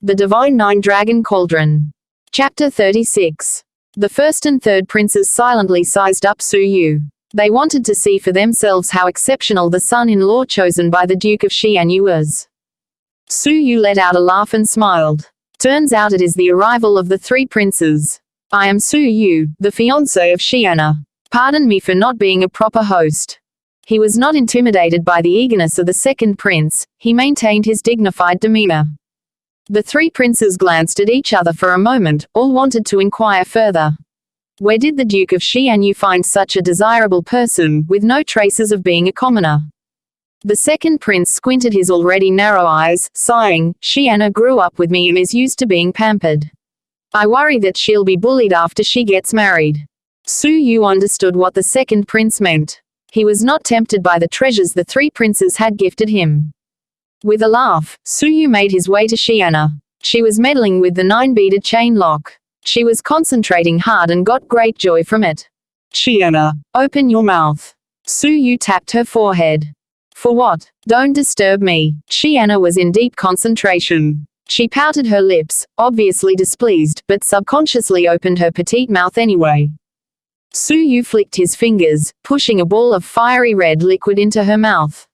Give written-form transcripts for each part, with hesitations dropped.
The Divine Nine Dragon Cauldron. Chapter 36. The first and third princes silently sized up Su Yu. They wanted to see for themselves how exceptional the son-in-law chosen by the Duke of Xuanhuan was. Su Yu let out a laugh and smiled. Turns out it is the arrival of the three princes. I am Su Yu, the fiancé of Xuanhuan. Pardon me for not being a proper host. He was not intimidated by the eagerness of the second prince, he maintained his dignified demeanor. The three princes glanced at each other for a moment, all wanted to inquire further. Where did the Duke of Xuanhuan find such a desirable person, with no traces of being a commoner? The second prince squinted his already narrow eyes, sighing, Xuanhuan grew up with me and is used to being pampered. I worry that she'll be bullied after she gets married. Su Yu understood what the second prince meant. He was not tempted by the treasures the three princes had gifted him. With a laugh, Su Yu made his way to Xuanhuan. She was meddling with the 9-beaded chain lock. She was concentrating hard and got great joy from it. Xuanhuan, open your mouth. Su Yu tapped her forehead. For what? Don't disturb me. Xuanhuan was in deep concentration. She pouted her lips, obviously displeased, but subconsciously opened her petite mouth anyway. Su Yu flicked his fingers, pushing a ball of fiery red liquid into her mouth.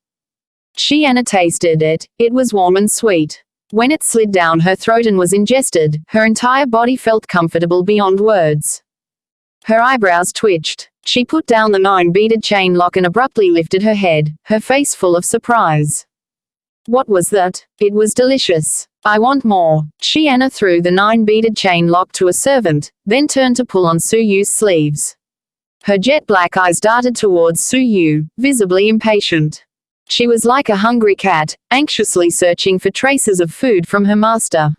Xuanhuan tasted it. It was warm and sweet. When it slid down her throat and was ingested, her entire body felt comfortable beyond words. Her eyebrows twitched. She put down the 9-beaded chain lock and abruptly lifted her head, her face full of surprise. What was that? It was delicious. I want more. Xuanhuan threw the 9-beaded chain lock to a servant, then turned to pull on Su Yu's sleeves. Her jet-black eyes darted towards Su Yu, visibly impatient. She was like a hungry cat, anxiously searching for traces of food from her master.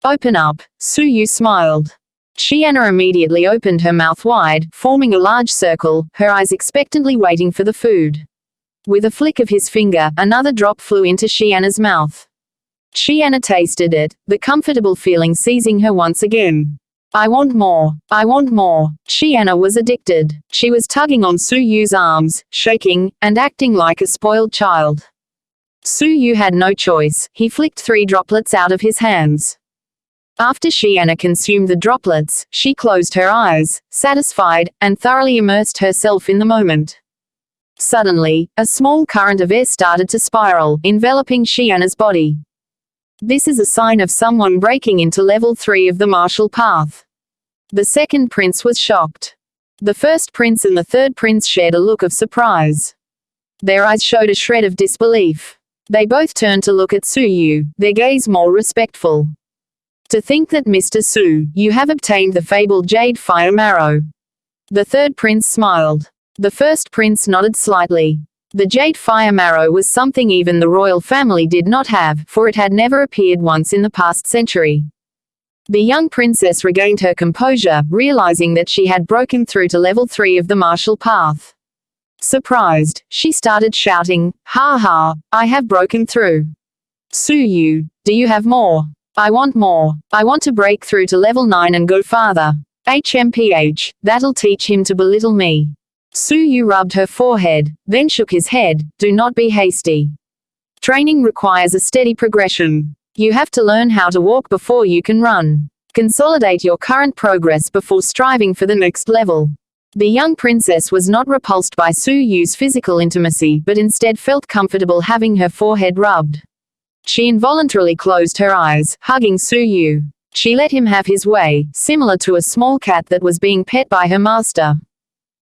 Open up, Su Yu smiled. Xuanhuan immediately opened her mouth wide, forming a large circle, her eyes expectantly waiting for the food. With a flick of his finger, another drop flew into Xuanhuan's mouth. Xuanhuan tasted it, the comfortable feeling seizing her once again. I want more. I want more. Xuanhuan was addicted. She was tugging on Su Yu's arms, shaking, and acting like a spoiled child. Su Yu had no choice. He flicked 3 droplets out of his hands. After Xuanhuan consumed the droplets, she closed her eyes, satisfied, and thoroughly immersed herself in the moment. Suddenly, a small current of air started to spiral, enveloping Xuanhuan's body. This is a sign of someone breaking into level 3 of the martial path. The second prince was shocked. The first prince and the third prince shared a look of surprise. Their eyes showed a shred of disbelief. They both turned to look at Su Yu, their gaze more respectful. To think that Mr. Su, you have obtained the fabled jade fire marrow. The third prince smiled. The first prince nodded slightly. The jade fire marrow was something even the royal family did not have, for it had never appeared once in the past century. The young princess regained her composure, realizing that she had broken through to level 3 of the martial path. Surprised, she started shouting, "Ha ha, I have broken through. Su Yu, do you have more? I want more. I want to break through to level 9 and go farther. HMPH, that'll teach him to belittle me." Su Yu rubbed her forehead, then shook his head. Do not be hasty. Training requires a steady progression. You have to learn how to walk before you can run. Consolidate your current progress before striving for the next level. The young princess was not repulsed by Su Yu's physical intimacy, but instead felt comfortable having her forehead rubbed. She involuntarily closed her eyes, hugging Su Yu. She let him have his way, similar to a small cat that was being pet by her master.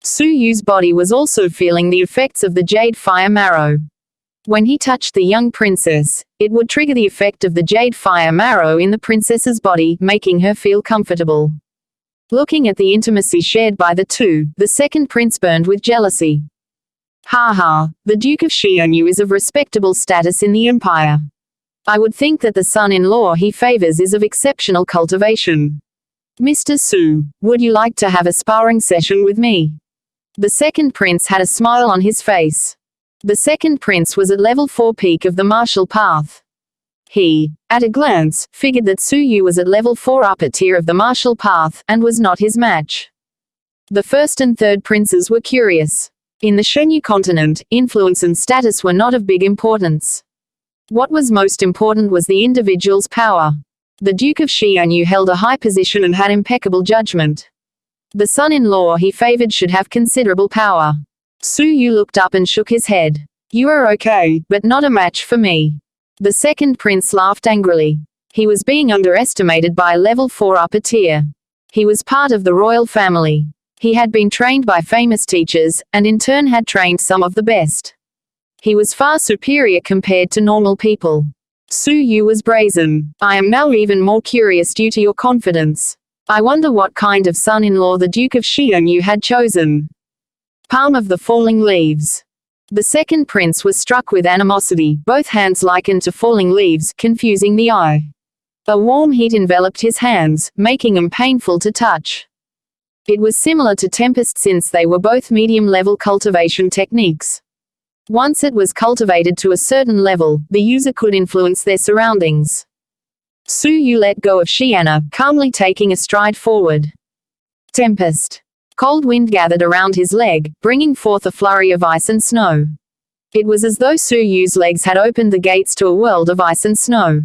Su Yu's body was also feeling the effects of the jade fire marrow. When he touched the young princess, it would trigger the effect of the jade fire marrow in the princess's body, making her feel comfortable. Looking at the intimacy shared by the two, the second prince burned with jealousy. Ha ha, the Duke of Xuanhuan is of respectable status in the empire. I would think that the son-in-law he favors is of exceptional cultivation. Mr. Su, would you like to have a sparring session with me? The second prince had a smile on his face. The second prince was at level 4 peak of the martial path. He, at a glance, figured that Su Yu was at level 4 upper tier of the martial path, and was not his match. The first and third princes were curious. In the Xuanhuan continent, influence and status were not of big importance. What was most important was the individual's power. The Duke of Xianyu held a high position and had impeccable judgment. The son-in-law he favored should have considerable power. Su Yu looked up and shook his head. You are okay, but not a match for me. The second prince laughed angrily. He was being underestimated by a level 4 upper tier. He was part of the royal family. He had been trained by famous teachers, and in turn had trained some of the best. He was far superior compared to normal people. Su Yu was brazen. I am now even more curious due to your confidence. I wonder what kind of son-in-law the Duke of Xianyu had chosen. Palm of the falling leaves. The second prince was struck with animosity, both hands likened to falling leaves, confusing the eye. A warm heat enveloped his hands, making them painful to touch. It was similar to Tempest since they were both medium-level cultivation techniques. Once it was cultivated to a certain level, the user could influence their surroundings. Su Yu let go of Xianna, calmly taking a stride forward. Tempest. Cold wind gathered around his leg, bringing forth a flurry of ice and snow. It was as though Su Yu's legs had opened the gates to a world of ice and snow.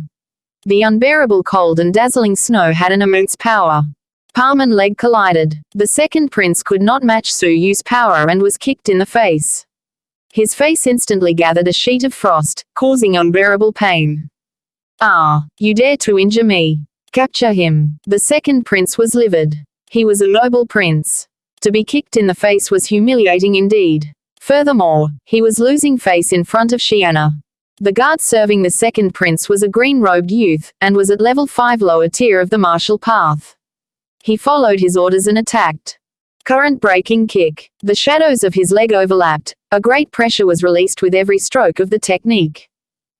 The unbearable cold and dazzling snow had an immense power. Palm and leg collided. The second prince could not match Su Yu's power and was kicked in the face. His face instantly gathered a sheet of frost, causing unbearable pain. Ah, you dare to injure me. Capture him. The second prince was livid. He was a noble prince. To be kicked in the face was humiliating indeed. Furthermore, he was losing face in front of Xianna. The guard serving the second prince was a green-robed youth, and was at level 5 lower tier of the martial path. He followed his orders and attacked. Current breaking kick. The shadows of his leg overlapped. A great pressure was released with every stroke of the technique.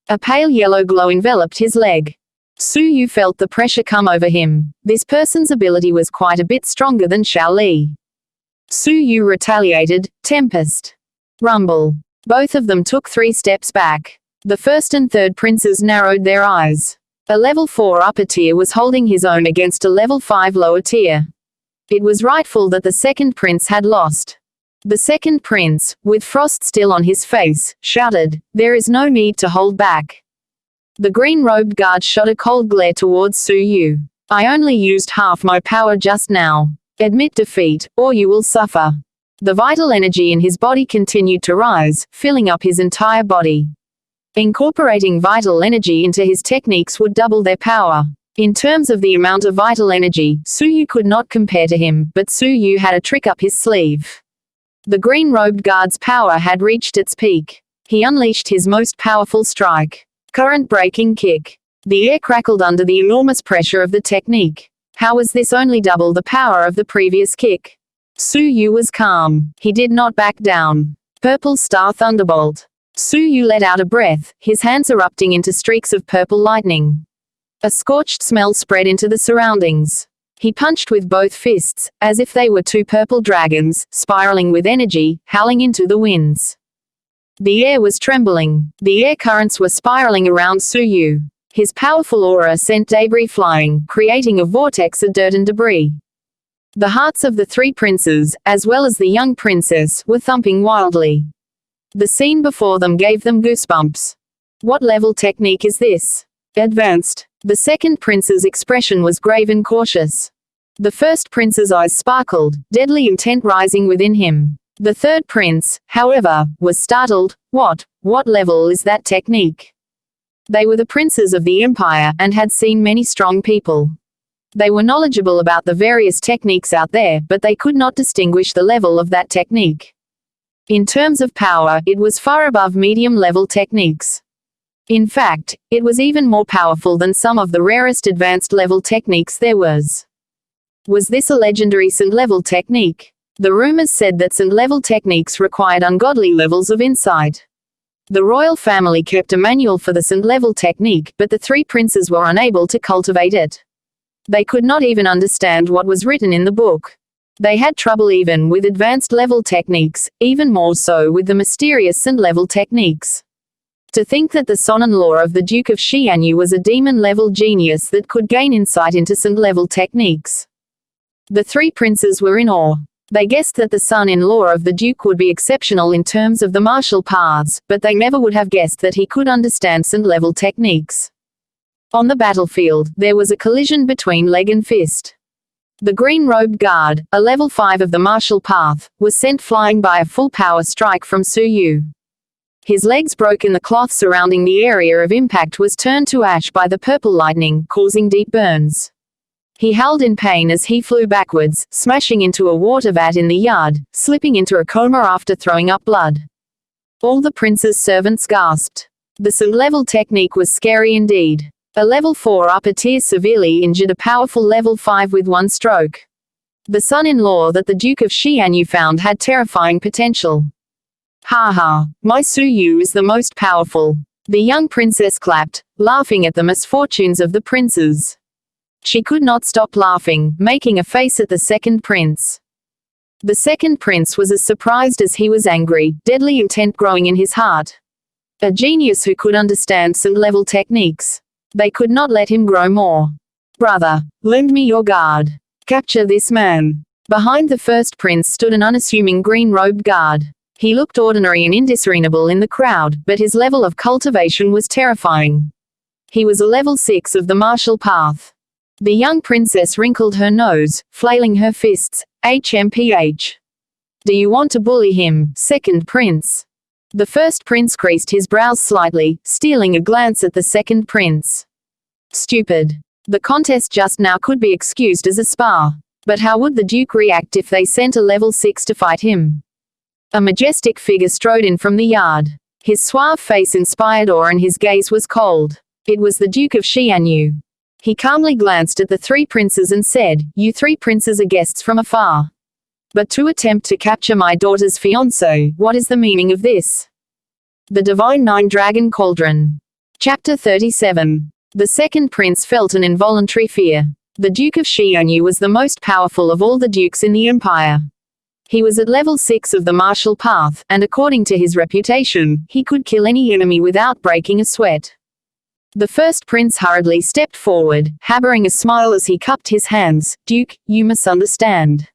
A pale yellow glow enveloped his leg. Su Yu felt the pressure come over him. This person's ability was quite a bit stronger than Xiao Li. Su Yu retaliated. Tempest. Rumble. Both of them took 3 steps back. The first and third princes narrowed their eyes. A level 4 upper tier was holding his own against a level 5 lower tier. It was rightful that the second prince had lost. The second prince, with frost still on his face, shouted, "There is no need to hold back." The green-robed guard shot a cold glare towards Su Yu. I only used half my power just now. Admit defeat, or you will suffer. The vital energy in his body continued to rise, filling up his entire body. Incorporating vital energy into his techniques would double their power. In terms of the amount of vital energy, Su Yu could not compare to him, but Su Yu had a trick up his sleeve. The green-robed guard's power had reached its peak. He unleashed his most powerful strike. Current breaking kick. The air crackled under the enormous pressure of the technique. How was this only double the power of the previous kick? Su Yu was calm. He did not back down. Purple Star Thunderbolt. Su Yu let out a breath, his hands erupting into streaks of purple lightning. A scorched smell spread into the surroundings. He punched with both fists, as if they were 2 purple dragons, spiraling with energy, howling into the winds. The air was trembling. The air currents were spiraling around Su Yu. His powerful aura sent debris flying, creating a vortex of dirt and debris. The hearts of the 3 princes, as well as the young princess, were thumping wildly. The scene before them gave them goosebumps. What level technique is this? Advanced. The second prince's expression was grave and cautious. The first prince's eyes sparkled, deadly intent rising within him. The third prince, however, was startled. What level is that technique? They were the princes of the empire, and had seen many strong people. They were knowledgeable about the various techniques out there, but they could not distinguish the level of that technique. In terms of power, it was far above medium-level techniques. In fact, it was even more powerful than some of the rarest advanced-level techniques there was. Was this a legendary Saint-level technique? The rumors said that Saint-level techniques required ungodly levels of insight. The royal family kept a manual for the Saint-level technique, but the 3 princes were unable to cultivate it. They could not even understand what was written in the book. They had trouble even with advanced-level techniques, even more so with the mysterious Saint-level techniques. To think that the son-in-law of the Duke of Xianyu was a demon-level genius that could gain insight into Saint-level techniques. The 3 princes were in awe. They guessed that the son-in-law of the Duke would be exceptional in terms of the martial paths, but they never would have guessed that he could understand Saint-level techniques. On the battlefield, there was a collision between leg and fist. The green-robed guard, a level 5 of the martial path, was sent flying by a full-power strike from Su Yu. His legs broke and the cloth surrounding the area of impact was turned to ash by the purple lightning, causing deep burns. He howled in pain as he flew backwards, smashing into a water vat in the yard, slipping into a coma after throwing up blood. All the prince's servants gasped. The level technique was scary indeed. A level 4 upper tier severely injured a powerful level 5 with one stroke. The son-in-law that the Duke of Xuanhuan found had terrifying potential. Ha ha, my Su Yu is the most powerful. The young princess clapped, laughing at the misfortunes of the princes. She could not stop laughing, making a face at the second prince. The second prince was as surprised as he was angry, deadly intent growing in his heart. A genius who could understand some level techniques. They could not let him grow more. Brother, lend me your guard. Capture this man. Behind the first prince stood an unassuming green-robed guard. He looked ordinary and indiscernible in the crowd, but his level of cultivation was terrifying. He was a level 6 of the martial path. The young princess wrinkled her nose, flailing her fists. HMPH. Do you want to bully him, second prince? The first prince creased his brows slightly, stealing a glance at the second prince. Stupid. The contest just now could be excused as a spar. But how would the Duke react if they sent a level 6 to fight him? A majestic figure strode in from the yard. His suave face inspired awe and his gaze was cold. It was the Duke of Xuanhuan. He calmly glanced at the three princes and said, "You three princes are guests from afar. But to attempt to capture my daughter's fiancé, what is the meaning of this?" The Divine Nine Dragon Cauldron. Chapter 37. The second prince felt an involuntary fear. The Duke of Xuanhuan was the most powerful of all the dukes in the empire. He was at level 6 of the martial path, and according to his reputation, he could kill any enemy without breaking a sweat. The first prince hurriedly stepped forward, harboring a smile as he cupped his hands. "Duke, you misunderstand.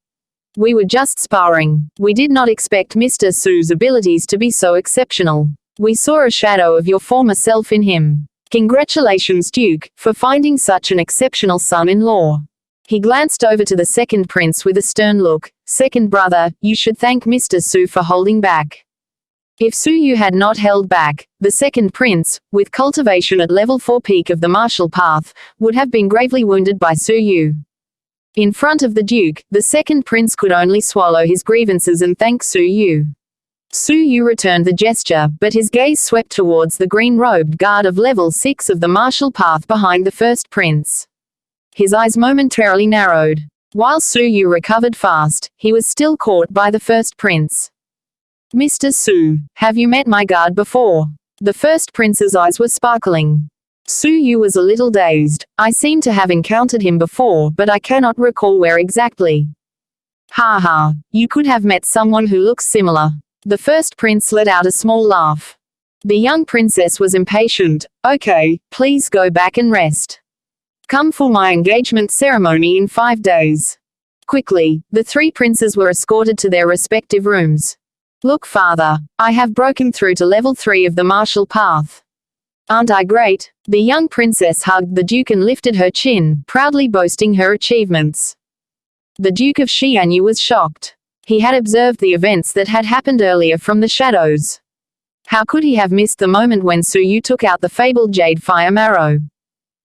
We were just sparring. We did not expect Mr. Su's abilities to be so exceptional. We saw a shadow of your former self in him. Congratulations, Duke, for finding such an exceptional son-in-law." He glanced over to the second prince with a stern look. "Second brother, you should thank Mr. Su for holding back." If Su Yu had not held back, the second prince, with cultivation at level 4 peak of the martial path, would have been gravely wounded by Su Yu. In front of the Duke, the second prince could only swallow his grievances and thank Su Yu. Su Yu returned the gesture, but his gaze swept towards the green-robed guard of level 6 of the martial path behind the first prince. His eyes momentarily narrowed. While Su Yu recovered fast, he was still caught by the first prince. "Mr. Su, have you met my guard before?" The first prince's eyes were sparkling. Su Yu was a little dazed. "I seem to have encountered him before, but I cannot recall where exactly." "Ha ha, you could have met someone who looks similar." The first prince let out a small laugh. The young princess was impatient. "Okay, please go back and rest. Come for my engagement ceremony in 5 days." Quickly, the three princes were escorted to their respective rooms. "Look, father, I have broken through to level 3 of the martial path. Aren't I great?" The young princess hugged the Duke and lifted her chin, proudly boasting her achievements. The Duke of Xuanhuan was shocked. He had observed the events that had happened earlier from the shadows. How could he have missed the moment when Su Yu took out the fabled jade fire marrow?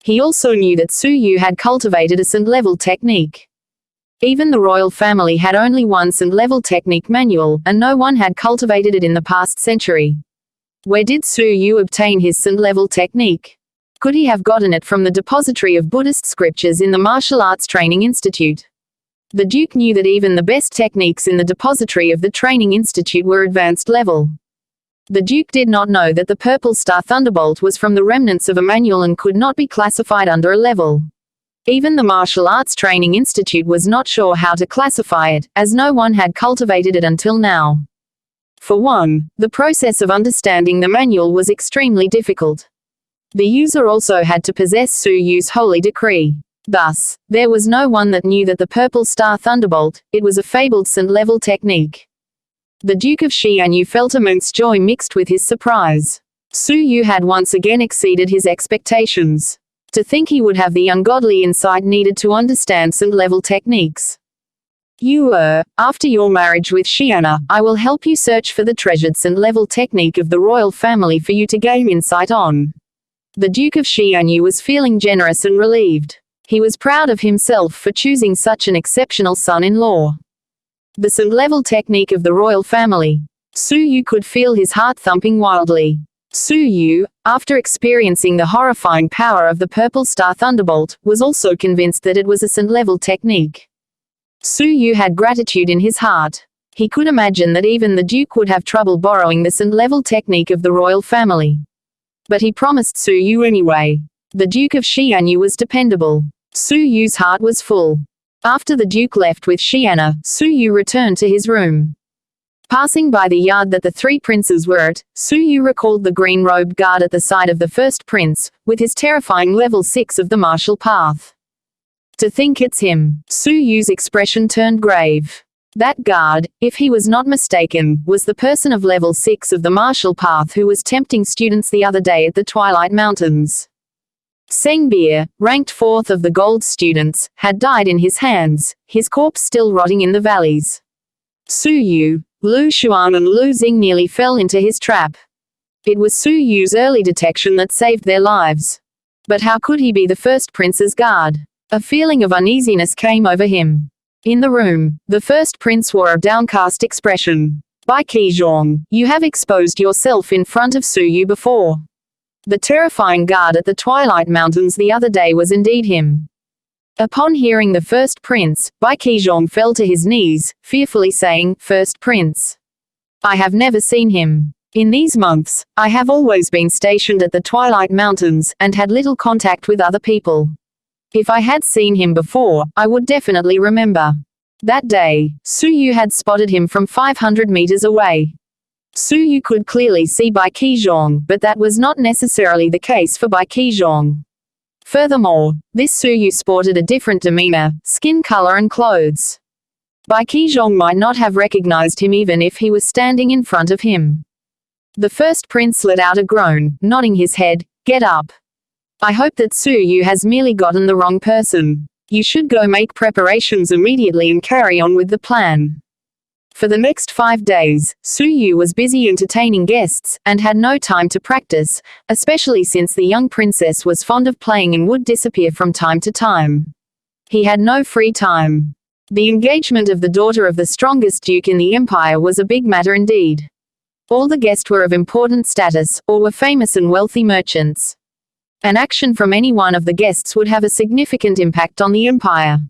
He also knew that Su Yu had cultivated a Ascent-level technique. Even the royal family had only one Ascent-level technique manual, and no one had cultivated it in the past century. Where did Su Yu obtain his Ascent-level technique? Could he have gotten it from the depository of Buddhist scriptures in the Martial Arts Training Institute? The Duke knew that even the best techniques in the depository of the Training Institute were advanced level. The Duke did not know that the Purple Star Thunderbolt was from the remnants of a manual and could not be classified under a level. Even the Martial Arts Training Institute was not sure how to classify it, as no one had cultivated it until now. For one, the process of understanding the manual was extremely difficult. The user also had to possess Su Yu's holy decree. Thus, there was no one that knew that the Purple Star Thunderbolt, it was a fabled Ascent-level technique. The Duke of Xuanhuan felt immense joy mixed with his surprise. Su Yu had once again exceeded his expectations. To think he would have the ungodly insight needed to understand some level techniques. After your marriage with Xiana, I will help you search for the treasured St. level technique of the royal family for you to gain insight on. The Duke of Xianyu was feeling generous and relieved. He was proud of himself for choosing such an exceptional son-in-law. The St. level technique of the royal family. Su Yu could feel his heart thumping wildly. Su Yu, after experiencing the horrifying power of the Purple Star Thunderbolt, was also convinced that it was a St. level technique. Su Yu had gratitude in his heart. He could imagine that even the Duke would have trouble borrowing the St. level technique of the royal family. But he promised Su Yu anyway. The Duke of Xianyu was dependable. Su Yu's heart was full. After the Duke left with Xiana, Su Yu returned to his room. Passing by the yard that the three princes were at, Su Yu recalled the green-robed guard at the side of the first prince, with his terrifying level 6 of the martial path. To think it's him. Su Yu's expression turned grave. That guard, if he was not mistaken, was the person of level 6 of the martial path who was tempting students the other day at the Twilight Mountains. Sengbir, ranked 4th of the gold students, had died in his hands, his corpse still rotting in the valleys. Su Yu, Lu Xuan and Lu Xing nearly fell into his trap. It was Su Yu's early detection that saved their lives. But how could he be the first prince's guard? A feeling of uneasiness came over him. In the room, the first prince wore a downcast expression. Bai Qizhong, you have exposed yourself in front of Su Yu before. The terrifying guard at the Twilight Mountains the other day was indeed him. Upon hearing the first prince, Bai Qizhong fell to his knees, fearfully saying, "First prince. I have never seen him. In these months, I have always been stationed at the Twilight Mountains, and had little contact with other people. If I had seen him before, I would definitely remember." That day, Su Yu had spotted him from 500 meters away. Su Yu could clearly see Bai Qizhong, but that was not necessarily the case for Bai Qizhong. Furthermore, this Su Yu sported a different demeanor, skin color and clothes. Bai Qizhong might not have recognized him even if he was standing in front of him. The first prince let out a groan, nodding his head. "Get up. I hope that Su Yu has merely gotten the wrong person. You should go make preparations immediately and carry on with the plan." For the next 5 days, Su Yu was busy entertaining guests, and had no time to practice, especially since the young princess was fond of playing and would disappear from time to time. He had no free time. The engagement of the daughter of the strongest duke in the empire was a big matter indeed. All the guests were of important status, or were famous and wealthy merchants. An action from any one of the guests would have a significant impact on the empire.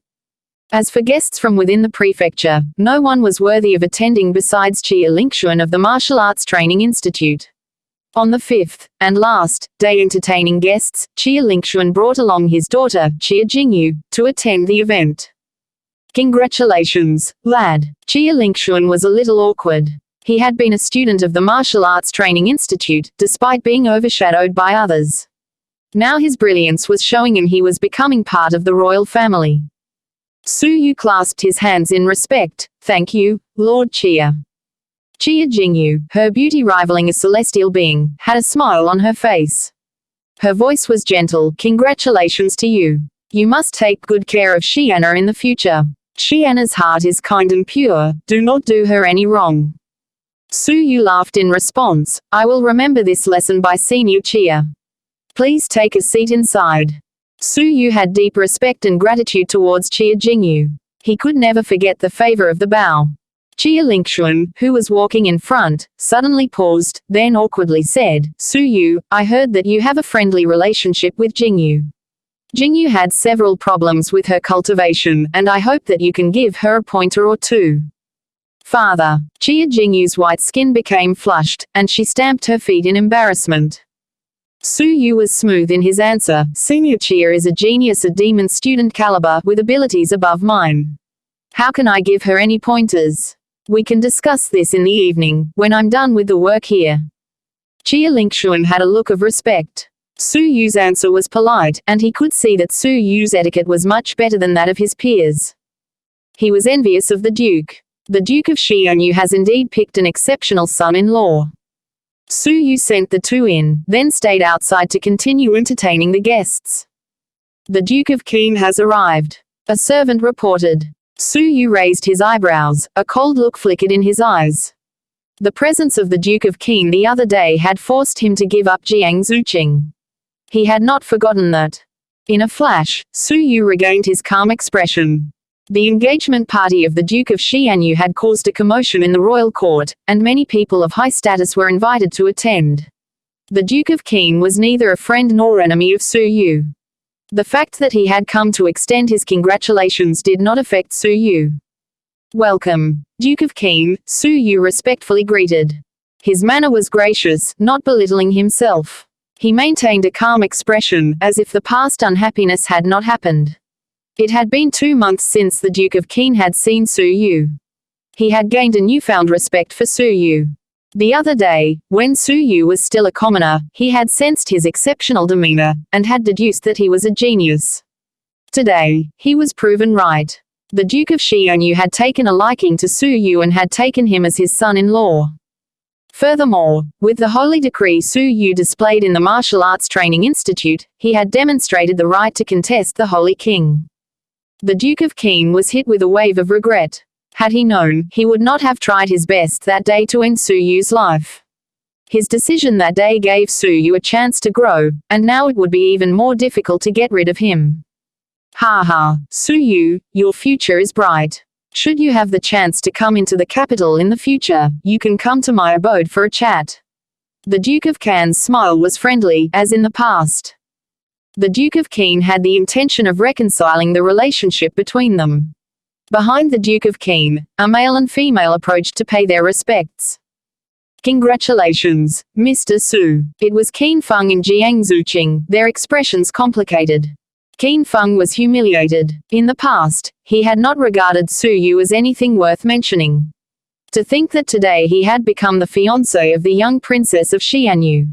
As for guests from within the prefecture, no one was worthy of attending besides Chia Lingxuan of the Martial Arts Training Institute. On the 5th, and last, day entertaining guests, Chia Lingxuan brought along his daughter, Chia Jingyu, to attend the event. "Congratulations, lad." Chia Lingxuan was a little awkward. He had been a student of the Martial Arts Training Institute, despite being overshadowed by others. Now his brilliance was showing and he was becoming part of the royal family. Su Yu clasped his hands in respect. "Thank you, Lord Chia." Chia Jingyu, her beauty rivaling a celestial being, had a smile on her face. Her voice was gentle. "Congratulations to you. You must take good care of Xiana in the future. Xiana's heart is kind and pure, do not do her any wrong." Su Yu laughed in response. "I will remember this lesson by Senior Chia. Please take a seat inside." Su Yu had deep respect and gratitude towards Chia Jingyu. He could never forget the favor of the bow. Chia Lingxuan, who was walking in front, suddenly paused, then awkwardly said, "Su Yu, I heard that you have a friendly relationship with Jingyu. Jingyu had several problems with her cultivation, and I hope that you can give her a pointer or two." "Father." Chia Jingyu's white skin became flushed, and she stamped her feet in embarrassment. Su Yu was smooth in his answer. "Senior Chia is a genius, a demon student caliber, with abilities above mine. How can I give her any pointers? We can discuss this in the evening, when I'm done with the work here." Chia Lingxuan had a look of respect. Su Yu's answer was polite, and he could see that Su Yu's etiquette was much better than that of his peers. He was envious of the Duke. The Duke of Xianyu has indeed picked an exceptional son-in-law. Su Yu sent the two in, then stayed outside to continue entertaining the guests. The Duke of Qin has arrived. A servant reported. Su Yu raised his eyebrows, a cold look flickered in his eyes. The presence of the Duke of Qin the other day had forced him to give up Jiang Zuqing. He had not forgotten that. In a flash, Su Yu regained his calm expression. The engagement party of the Duke of Xianyu had caused a commotion in the royal court, and many people of high status were invited to attend. The Duke of Qin was neither a friend nor enemy of Su Yu. The fact that he had come to extend his congratulations did not affect Su Yu. Welcome, Duke of Qin, Su Yu respectfully greeted. His manner was gracious, not belittling himself. He maintained a calm expression, as if the past unhappiness had not happened. It had been 2 months since the Duke of Qin had seen Su Yu. He had gained a newfound respect for Su Yu. The other day, when Su Yu was still a commoner, he had sensed his exceptional demeanor, and had deduced that he was a genius. Today, he was proven right. The Duke of Xianyu had taken a liking to Su Yu and had taken him as his son-in-law. Furthermore, with the holy decree Su Yu displayed in the Martial Arts Training Institute, he had demonstrated the right to contest the Holy King. The Duke of Qin was hit with a wave of regret. Had he known, he would not have tried his best that day to end Su Yu's life. His decision that day gave Su Yu a chance to grow, and now it would be even more difficult to get rid of him. Ha ha, Su Yu, your future is bright. Should you have the chance to come into the capital in the future, you can come to my abode for a chat. The Duke of Qin's smile was friendly, as in the past. The Duke of Qin had the intention of reconciling the relationship between them. Behind the Duke of Qin, a male and female approached to pay their respects. Congratulations, Mr. Su. It was Qin Feng and Jiang Zuqing, their expressions complicated. Qin Feng was humiliated. In the past, he had not regarded Su Yu as anything worth mentioning. To think that today he had become the fiancé of the young princess of Xianyu.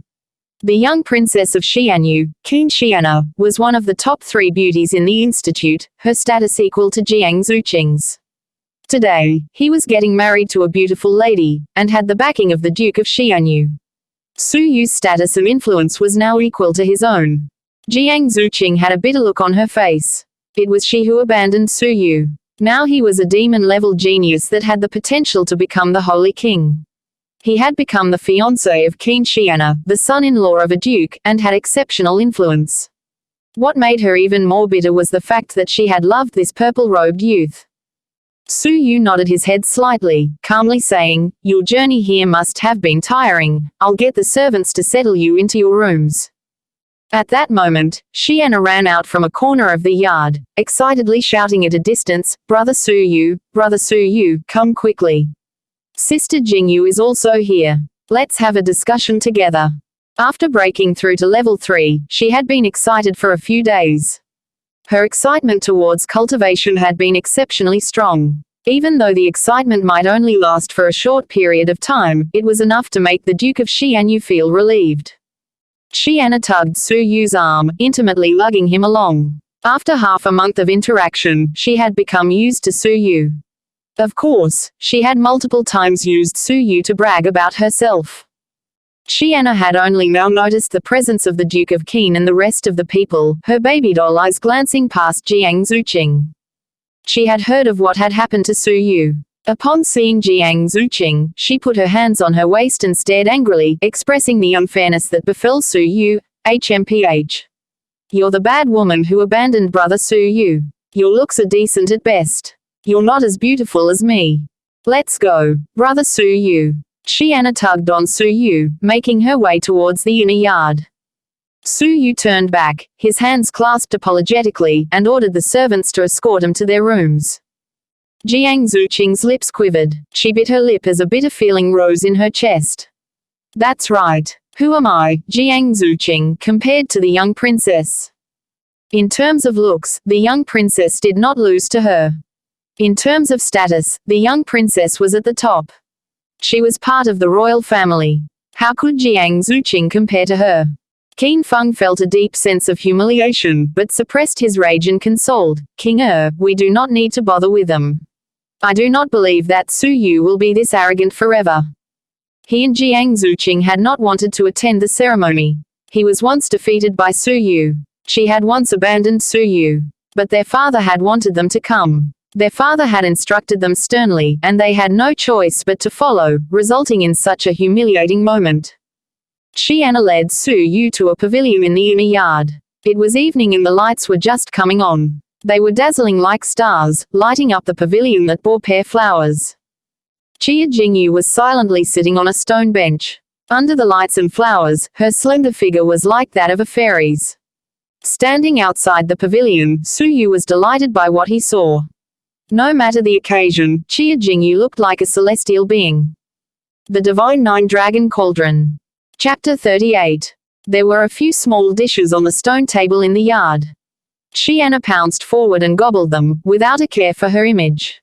The young princess of Xianyu, Qin Xiana, was one of the top 3 beauties in the institute, her status equal to Jiang Zuqing's. Today, he was getting married to a beautiful lady, and had the backing of the Duke of Xianyu. Su Yu's status and influence was now equal to his own. Jiang Zuqing had a bitter look on her face. It was she who abandoned Su Yu. Now he was a demon-level genius that had the potential to become the Holy King. He had become the fiancé of Qin Xiana, the son-in-law of a duke, and had exceptional influence. What made her even more bitter was the fact that she had loved this purple-robed youth. Su Yu nodded his head slightly, calmly saying, "Your journey here must have been tiring. I'll get the servants to settle you into your rooms." At that moment, Xiana ran out from a corner of the yard, excitedly shouting at a distance, Brother Su Yu, come quickly. Sister Jingyu is also here. Let's have a discussion together. After breaking through to level 3, she had been excited for a few days. Her excitement towards cultivation had been exceptionally strong. Even though the excitement might only last for a short period of time, it was enough to make the Duke of Xianyu feel relieved. Xiana tugged Su Yu's arm, intimately lugging him along. After half a month of interaction, she had become used to Su Yu. Of course, she had multiple times used Su Yu to brag about herself. Xiana had only now noticed the presence of the Duke of Qin and the rest of the people, her baby doll eyes glancing past Jiang Zuqing. She had heard of what had happened to Su Yu. Upon seeing Jiang Zuqing, she put her hands on her waist and stared angrily, expressing the unfairness that befell Su Yu. HMPH. You're the bad woman who abandoned Brother Su Yu. Your looks are decent at best. You're not as beautiful as me. Let's go, Brother Su Yu. Xiana tugged on Su Yu, making her way towards the inner yard. Su Yu turned back, his hands clasped apologetically, and ordered the servants to escort him to their rooms. Jiang Zuqing's lips quivered. She bit her lip as a bitter feeling rose in her chest. That's right. Who am I, Jiang Zuqing, compared to the young princess? In terms of looks, the young princess did not lose to her. In terms of status, the young princess was at the top. She was part of the royal family. How could Jiang Zuqing compare to her? Qin Feng felt a deep sense of humiliation, but suppressed his rage and consoled, King we do not need to bother with them. I do not believe that Su Yu will be this arrogant forever. He and Jiang Zuqing had not wanted to attend the ceremony. He was once defeated by Su Yu. She had once abandoned Su Yu. But their father had wanted them to come. Their father had instructed them sternly, and they had no choice but to follow, resulting in such a humiliating moment. Xuanhuan led Su Yu to a pavilion in the inner yard. It was evening and the lights were just coming on. They were dazzling like stars, lighting up the pavilion that bore pear flowers. Qia Jingyu was silently sitting on a stone bench. Under the lights and flowers, her slender figure was like that of a fairy's. Standing outside the pavilion, Su Yu was delighted by what he saw. No matter the occasion, Qia Jingyu looked like a celestial being. The Divine Nine-Dragon Cauldron. Chapter 38. There were a few small dishes on the stone table in the yard. Xuanhuan pounced forward and gobbled them, without a care for her image.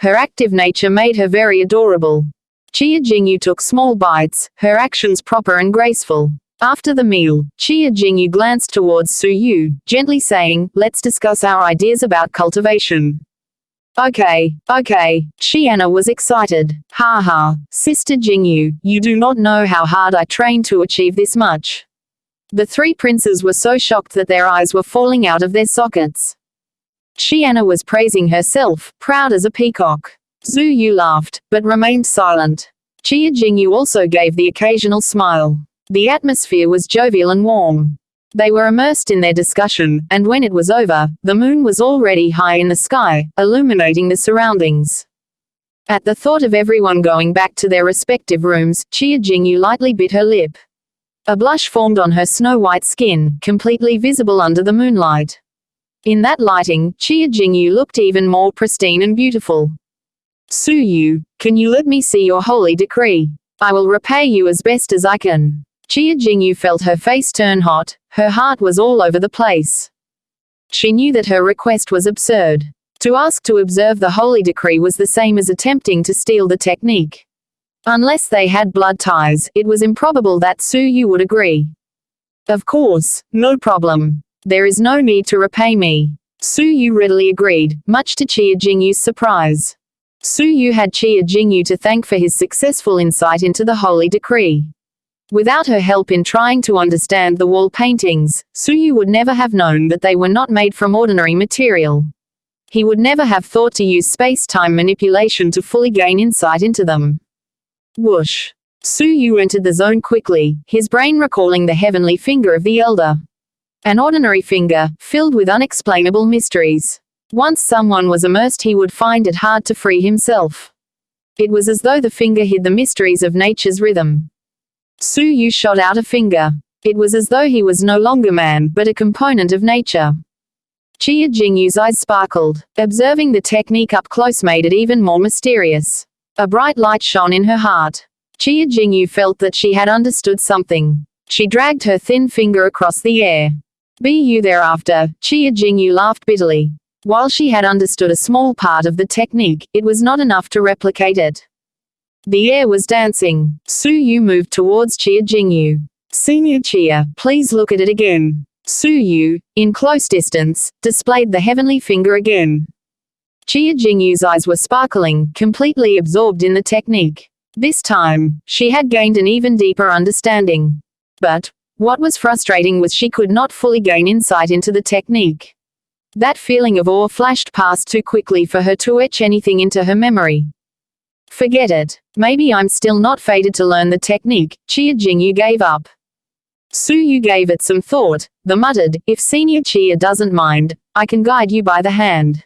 Her active nature made her very adorable. Qia Jingyu took small bites, her actions proper and graceful. After the meal, Qia Jingyu glanced towards Su Yu, gently saying, "Let's discuss our ideas about cultivation." Okay. Xuanhuan was excited. Ha ha, Sister Jingyu, you do not know how hard I trained to achieve this much. The three princes were so shocked that their eyes were falling out of their sockets. Xuanhuan was praising herself, proud as a peacock. Su Yu laughed, but remained silent. Qia Jingyu also gave the occasional smile. The atmosphere was jovial and warm. They were immersed in their discussion, and when it was over, the moon was already high in the sky, illuminating the surroundings. At the thought of everyone going back to their respective rooms, Qia Jingyu lightly bit her lip. A blush formed on her snow-white skin, completely visible under the moonlight. In that lighting, Qia Jingyu looked even more pristine and beautiful. Su Yu, can you let me see your holy decree? I will repay you as best as I can. Qia Jingyu felt her face turn hot, her heart was all over the place. She knew that her request was absurd. To ask to observe the holy decree was the same as attempting to steal the technique. Unless they had blood ties, it was improbable that Su Yu would agree. Of course, no problem. There is no need to repay me. Su Yu readily agreed, much to Qia Jingyu's surprise. Su Yu had Qia Jingyu to thank for his successful insight into the holy decree. Without her help in trying to understand the wall paintings, Su Yu would never have known that they were not made from ordinary material. He would never have thought to use space-time manipulation to fully gain insight into them. Whoosh! Su Yu entered the zone quickly, his brain recalling the heavenly finger of the elder. An ordinary finger, filled with unexplainable mysteries. Once someone was immersed, he would find it hard to free himself. It was as though the finger hid the mysteries of nature's rhythm. Su Yu shot out a finger. It was as though he was no longer man, but a component of nature. Qia Jingyu's eyes sparkled. Observing the technique up close made it even more mysterious. A bright light shone in her heart. Qia Jingyu felt that she had understood something. She dragged her thin finger across the air. Be you thereafter, Qia Jingyu laughed bitterly. While she had understood a small part of the technique, it was not enough to replicate it. The air was dancing. Su Yu moved towards Qia Jingyu. Senior Qia, please look at it again. Su Yu, in close distance, displayed the heavenly finger again. Qia Jingyu's eyes were sparkling, completely absorbed in the technique. This time, she had gained an even deeper understanding. But what was frustrating was she could not fully gain insight into the technique. That feeling of awe flashed past too quickly for her to etch anything into her memory. Forget it. Maybe I'm still not fated to learn the technique. Qia Jingyu gave up. Su Yu gave it some thought, then muttered, if Senior Qia doesn't mind, I can guide you by the hand.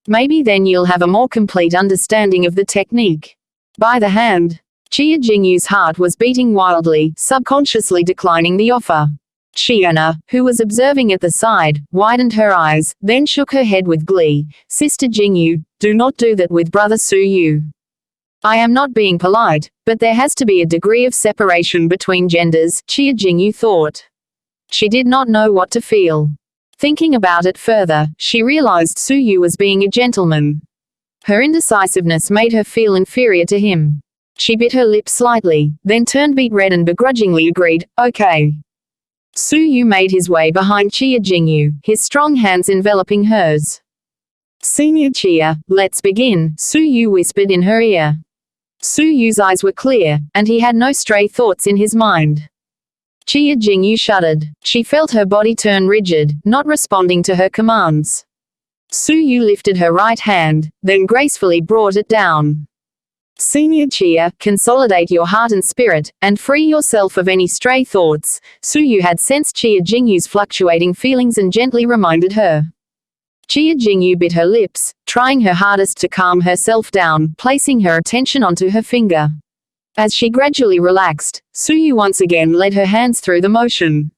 Maybe then you'll have a more complete understanding of the technique. By the hand. Qia Jingyu's heart was beating wildly, subconsciously declining the offer. Xuanhuan, who was observing at the side, widened her eyes, then shook her head with glee. Sister Jingyu, do not do that with Brother Su Yu. I am not being polite, but there has to be a degree of separation between genders, Qia Jingyu thought. She did not know what to feel. Thinking about it further, she realized Su Yu was being a gentleman. Her indecisiveness made her feel inferior to him. She bit her lip slightly, then turned beet red and begrudgingly agreed, okay. Su Yu made his way behind Qia Jingyu, his strong hands enveloping hers. Senior Qia, let's begin, Su Yu whispered in her ear. Su Yu's eyes were clear, and he had no stray thoughts in his mind. Chia Jingyu shuddered. She felt her body turn rigid, not responding to her commands. Su Yu lifted her right hand, then gracefully brought it down. Senior Chia, consolidate your heart and spirit, and free yourself of any stray thoughts. Su Yu had sensed Chia Jingyu's fluctuating feelings and gently reminded her. Chia Jingyu bit her lips, trying her hardest to calm herself down, placing her attention onto her finger. As she gradually relaxed, Su Yu once again led her hands through the motion.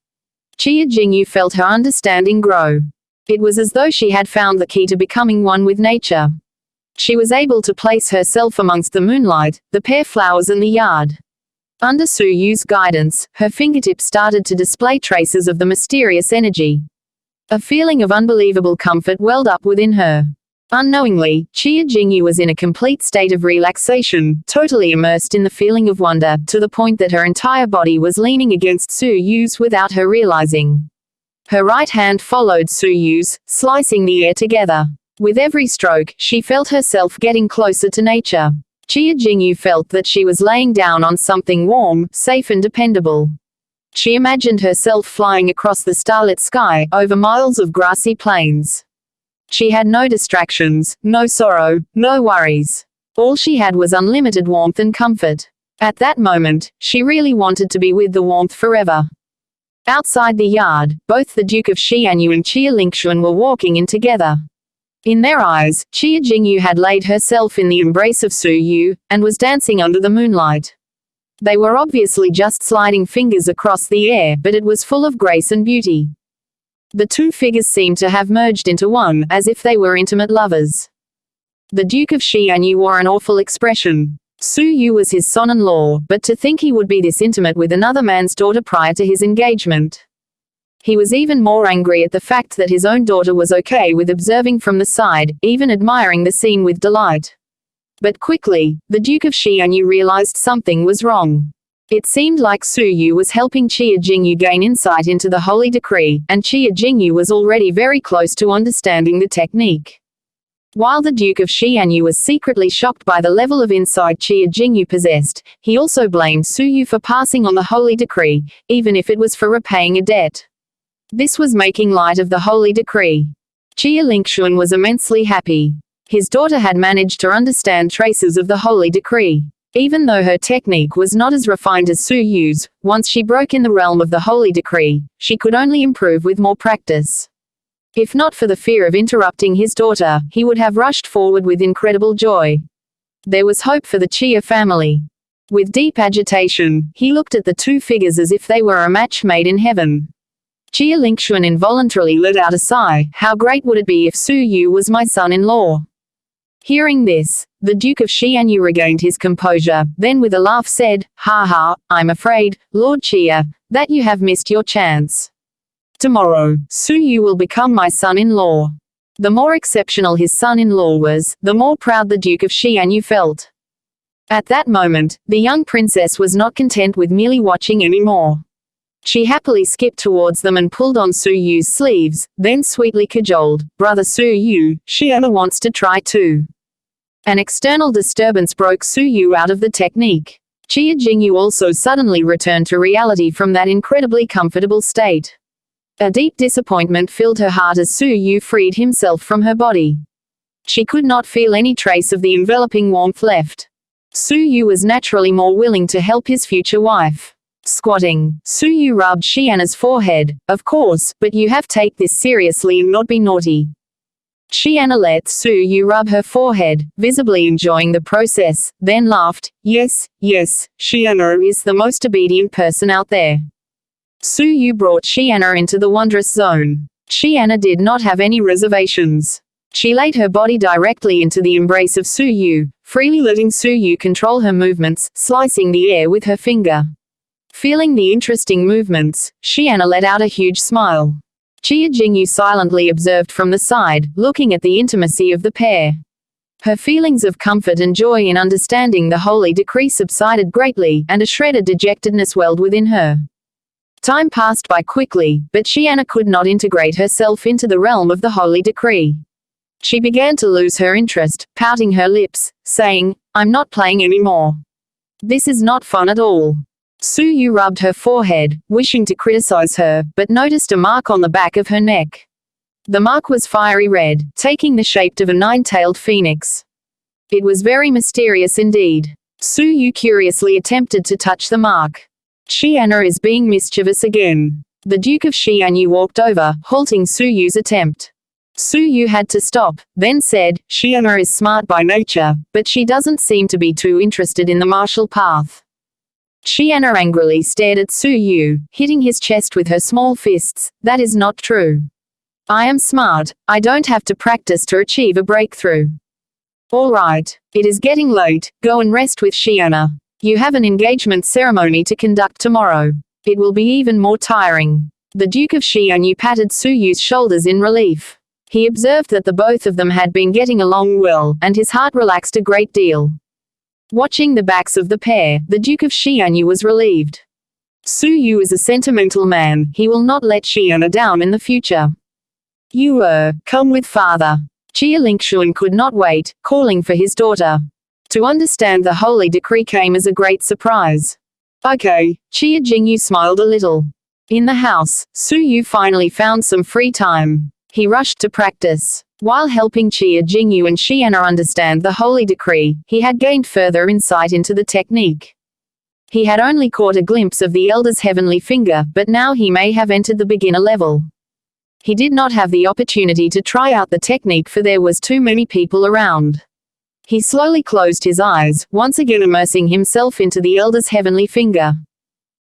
Chia Jingyu felt her understanding grow. It was as though she had found the key to becoming one with nature. She was able to place herself amongst the moonlight, the pear flowers and the yard. Under Su Yu's guidance, her fingertips started to display traces of the mysterious energy. A feeling of unbelievable comfort welled up within her. Unknowingly, Chia Jingyu was in a complete state of relaxation, totally immersed in the feeling of wonder, to the point that her entire body was leaning against Su Yu's without her realizing. Her right hand followed Su Yu's, slicing the air together. With every stroke, she felt herself getting closer to nature. Chia Jingyu felt that she was laying down on something warm, safe and dependable. She imagined herself flying across the starlit sky, over miles of grassy plains. She had no distractions, no sorrow, no worries. All she had was unlimited warmth and comfort. At that moment, she really wanted to be with the warmth forever. Outside the yard, both the Duke of Xuanhuan and Chia Lingxuan were walking in together. In their eyes, Chia Jingyu had laid herself in the embrace of Su Yu, and was dancing under the moonlight. They were obviously just sliding fingers across the air, but it was full of grace and beauty. The two figures seemed to have merged into one, as if they were intimate lovers. The Duke of Xuanhuan wore an awful expression. Su Yu was his son-in-law, but to think he would be this intimate with another man's daughter prior to his engagement. He was even more angry at the fact that his own daughter was okay with observing from the side, even admiring the scene with delight. But quickly, the Duke of Xuanhuan realized something was wrong. It seemed like Su Yu was helping Chia Jingyu gain insight into the holy decree, and Chia Jingyu was already very close to understanding the technique. While the Duke of Xuanhuan was secretly shocked by the level of insight Chia Jingyu possessed, he also blamed Su Yu for passing on the holy decree, even if it was for repaying a debt. This was making light of the holy decree. Chia Lingxuan was immensely happy. His daughter had managed to understand traces of the holy decree. Even though her technique was not as refined as Su Yu's, once she broke in the realm of the holy decree, she could only improve with more practice. If not for the fear of interrupting his daughter, he would have rushed forward with incredible joy. There was hope for the Chia family. With deep agitation, he looked at the two figures as if they were a match made in heaven. Chia Lingxuan involuntarily let out a sigh. How great would it be if Su Yu was my son-in-law? Hearing this, the Duke of Xuanhuan regained his composure, then with a laugh said, "Ha ha, I'm afraid, Lord Chia, that you have missed your chance. Tomorrow, Su Yu will become my son-in-law." The more exceptional his son-in-law was, the more proud the Duke of Xuanhuan felt. At that moment, the young princess was not content with merely watching anymore. She happily skipped towards them and pulled on Su Yu's sleeves, then sweetly cajoled, "Brother Su Yu, Xuanhuan wants to try too." An external disturbance broke Su Yu out of the technique. Chia Jingyu also suddenly returned to reality from that incredibly comfortable state. A deep disappointment filled her heart as Su Yu freed himself from her body. She could not feel any trace of the enveloping warmth left. Su Yu was naturally more willing to help his future wife. Squatting, Su Yu rubbed Xiana's forehead. "Of course, but you have to take this seriously and not be naughty." Xiana let Su Yu rub her forehead, visibly enjoying the process, then laughed. Yes, Xiana is the most obedient person out there." Su Yu brought Xiana into the wondrous zone. Xiana did not have any reservations. She laid her body directly into the embrace of Su Yu, freely letting Su Yu control her movements, slicing the air with her finger. Feeling the interesting movements, Xiana let out a huge smile. Chia Jingyu silently observed from the side, looking at the intimacy of the pair. Her feelings of comfort and joy in understanding the holy decree subsided greatly, and a shred of dejectedness welled within her. Time passed by quickly, but Xiana could not integrate herself into the realm of the holy decree. She began to lose her interest, pouting her lips, saying, "I'm not playing anymore. This is not fun at all." Su Yu rubbed her forehead, wishing to criticize her, but noticed a mark on the back of her neck. The mark was fiery red, taking the shape of a nine-tailed phoenix. It was very mysterious indeed. Su Yu curiously attempted to touch the mark. Xianna is being mischievous again. The Duke of Xianyu walked over, halting Su Yu's attempt. Su Yu had to stop, then said, Xianna is smart by nature, but she doesn't seem to be too interested in the martial path. Xianna angrily stared at Su Yu, hitting his chest with her small fists. That is not true. I am smart. I don't have to practice to achieve a breakthrough. All right. It is getting late. Go and rest with Xianna. You have an engagement ceremony to conduct tomorrow. It will be even more tiring. The Duke of Xianyu patted Su Yu's shoulders in relief. He observed that the both of them had been getting along well, and his heart relaxed a great deal. Watching the backs of the pair, the Duke of Xianyu was relieved. Su Yu is a sentimental man. He will not let Xianna down in the future. Come with father. Chia Lingxuan could not wait, calling for his daughter. To understand the holy decree came as a great surprise. Okay, Chia Jingyu smiled a little. In the house, Su Yu finally found some free time. He rushed to practice. While helping Chia Jingyu and Xianna understand the holy decree, he had gained further insight into the technique. He had only caught a glimpse of the elder's heavenly finger, but now he may have entered the beginner level. He did not have the opportunity to try out the technique for there was too many people around. He slowly closed his eyes, once again immersing himself into the elder's heavenly finger.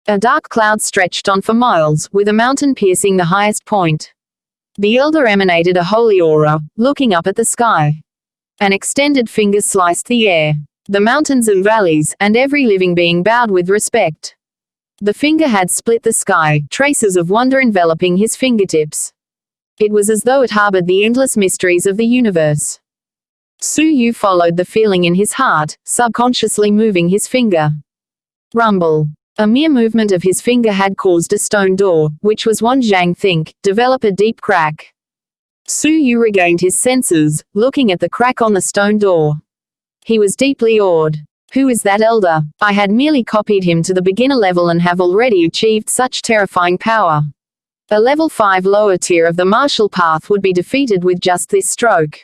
A dark cloud stretched on for miles, with a mountain piercing the highest point. The elder emanated a holy aura, looking up at the sky. An extended finger sliced the air. The mountains and valleys, and every living being bowed with respect. The finger had split the sky, traces of wonder enveloping his fingertips. It was as though it harbored the endless mysteries of the universe. Su Yu followed the feeling in his heart, subconsciously moving his finger. Rumble. A mere movement of his finger had caused a stone door, which was one Zhang think, develop a deep crack. Su Yu regained his senses, looking at the crack on the stone door. He was deeply awed. Who is that elder? I had merely copied him to the beginner level and have already achieved such terrifying power. A level 5 lower tier of the martial path would be defeated with just this stroke.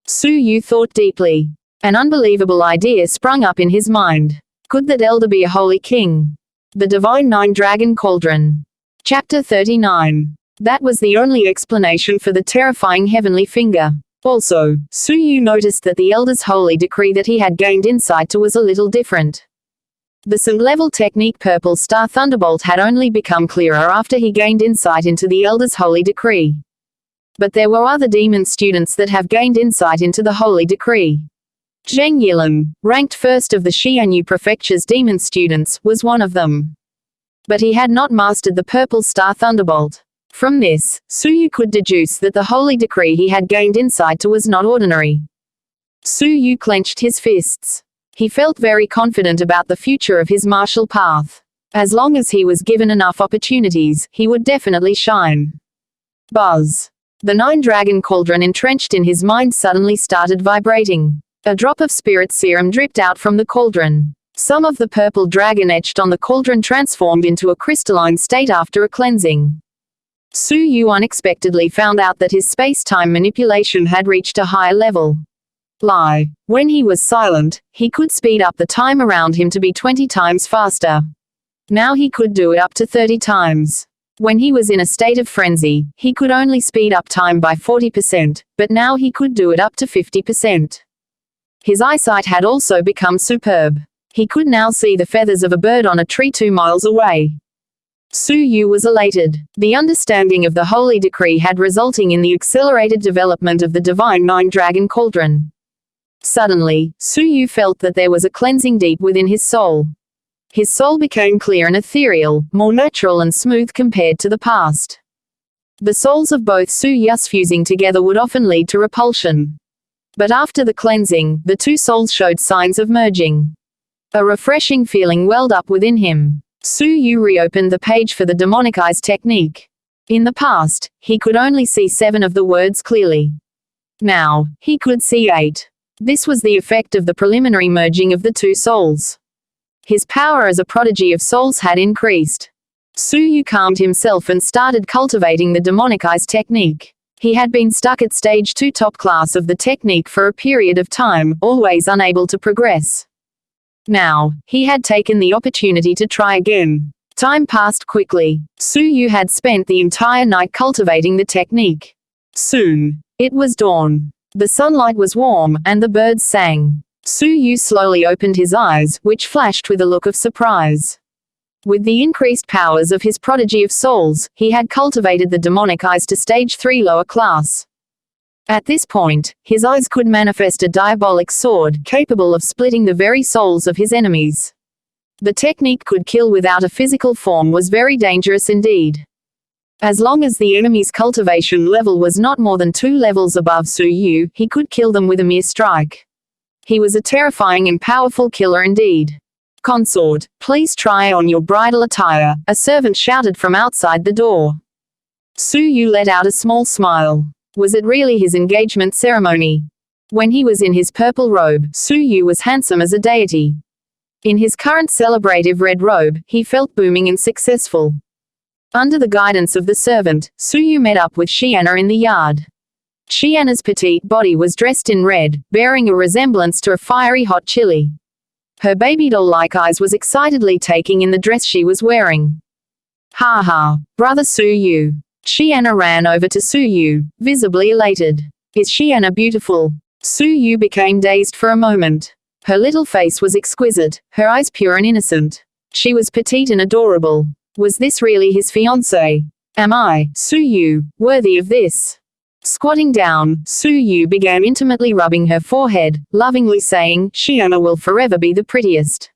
Su Yu thought deeply. An unbelievable idea sprung up in his mind. Could that elder be a holy king? The Divine Nine-Dragon Cauldron. Chapter 39. That was the only explanation for the terrifying heavenly finger. Also, Su Yu noticed that the elder's holy decree that he had gained insight to was a little different. The Sun-level technique Purple Star Thunderbolt had only become clearer after he gained insight into the elder's holy decree. But there were other demon students that have gained insight into the holy decree. Zheng Yilan, ranked first of the Xianyu Prefecture's demon students, was one of them. But he had not mastered the Purple Star Thunderbolt. From this, Su Yu could deduce that the holy decree he had gained insight to was not ordinary. Su Yu clenched his fists. He felt very confident about the future of his martial path. As long as he was given enough opportunities, he would definitely shine. Buzz. The Nine-Dragon Cauldron entrenched in his mind suddenly started vibrating. A drop of spirit serum dripped out from the cauldron. Some of the purple dragon etched on the cauldron transformed into a crystalline state after a cleansing. Su Yu unexpectedly found out that his space-time manipulation had reached a higher level. When he was silent, he could speed up the time around him to be 20 times faster. Now he could do it up to 30 times. When he was in a state of frenzy, he could only speed up time by 40%, but now he could do it up to 50%. His eyesight had also become superb. He could now see the feathers of a bird on a tree 2 miles away. Su Yu was elated. The understanding of the holy decree had resulting in the accelerated development of the divine Nine-Dragon Cauldron. Suddenly, Su Yu felt that there was a cleansing deep within his soul. His soul became clear and ethereal, more natural and smooth compared to the past. The souls of both Su Yus fusing together would often lead to repulsion. But after the cleansing, the two souls showed signs of merging. A refreshing feeling welled up within him. Su Yu reopened the page for the demonic eyes technique. In the past, he could only see 7 of the words clearly. Now, he could see 8. This was the effect of the preliminary merging of the two souls. His power as a prodigy of souls had increased. Su Yu calmed himself and started cultivating the demonic eyes technique. He had been stuck at stage 2 top class of the technique for a period of time, always unable to progress. Now, he had taken the opportunity to try again. Time passed quickly. Su Yu had spent the entire night cultivating the technique. Soon, it was dawn. The sunlight was warm, and the birds sang. Su Yu slowly opened his eyes, which flashed with a look of surprise. With the increased powers of his prodigy of souls, he had cultivated the demonic eyes to stage 3 lower class. At this point, his eyes could manifest a diabolic sword, capable of splitting the very souls of his enemies. The technique could kill without a physical form was very dangerous indeed. As long as the enemy's cultivation level was not more than 2 levels above Su Yu, he could kill them with a mere strike. He was a terrifying and powerful killer indeed. "Consort, please try on your bridal attire," a servant shouted from outside the door. Su Yu let out a small smile. Was it really his engagement ceremony? When he was in his purple robe, Su Yu was handsome as a deity. In his current celebrative red robe, he felt booming and successful. Under the guidance of the servant, Su Yu met up with Xianna in the yard. Xianna's petite body was dressed in red, bearing a resemblance to a fiery hot chili. Her baby doll-like eyes was excitedly taking in the dress she was wearing. "Ha ha, brother Su Yu." Xianna ran over to Su Yu, visibly elated. "Is Xianna beautiful?" Su Yu became dazed for a moment. Her little face was exquisite, her eyes pure and innocent. She was petite and adorable. Was this really his fiancée? Am I, Su Yu, worthy of this? Squatting down, Su Yu began intimately rubbing her forehead, lovingly saying, "Xianna will forever be the prettiest."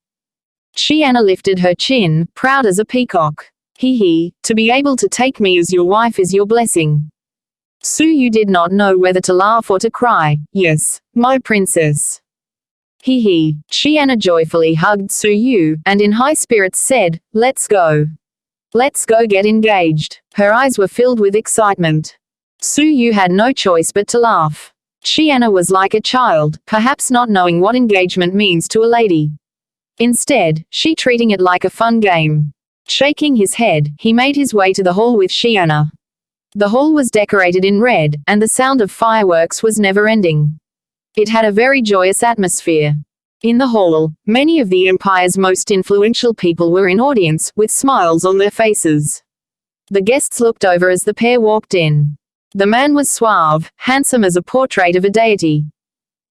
Xianna lifted her chin, proud as a peacock. "Hee, to be able to take me as your wife is your blessing." Su Yu did not know whether to laugh or to cry. "Yes, my princess." Hee. Xianna joyfully hugged Su Yu, and in high spirits said, "Let's go. Let's go get engaged." Her eyes were filled with excitement. Su Yu had no choice but to laugh. Xianna was like a child, perhaps not knowing what engagement means to a lady. Instead, she treating it like a fun game. Shaking his head, he made his way to the hall with Xianna. The hall was decorated in red, and the sound of fireworks was never-ending. It had a very joyous atmosphere. In the hall, many of the empire's most influential people were in audience, with smiles on their faces. The guests looked over as the pair walked in. The man was suave, handsome as a portrait of a deity.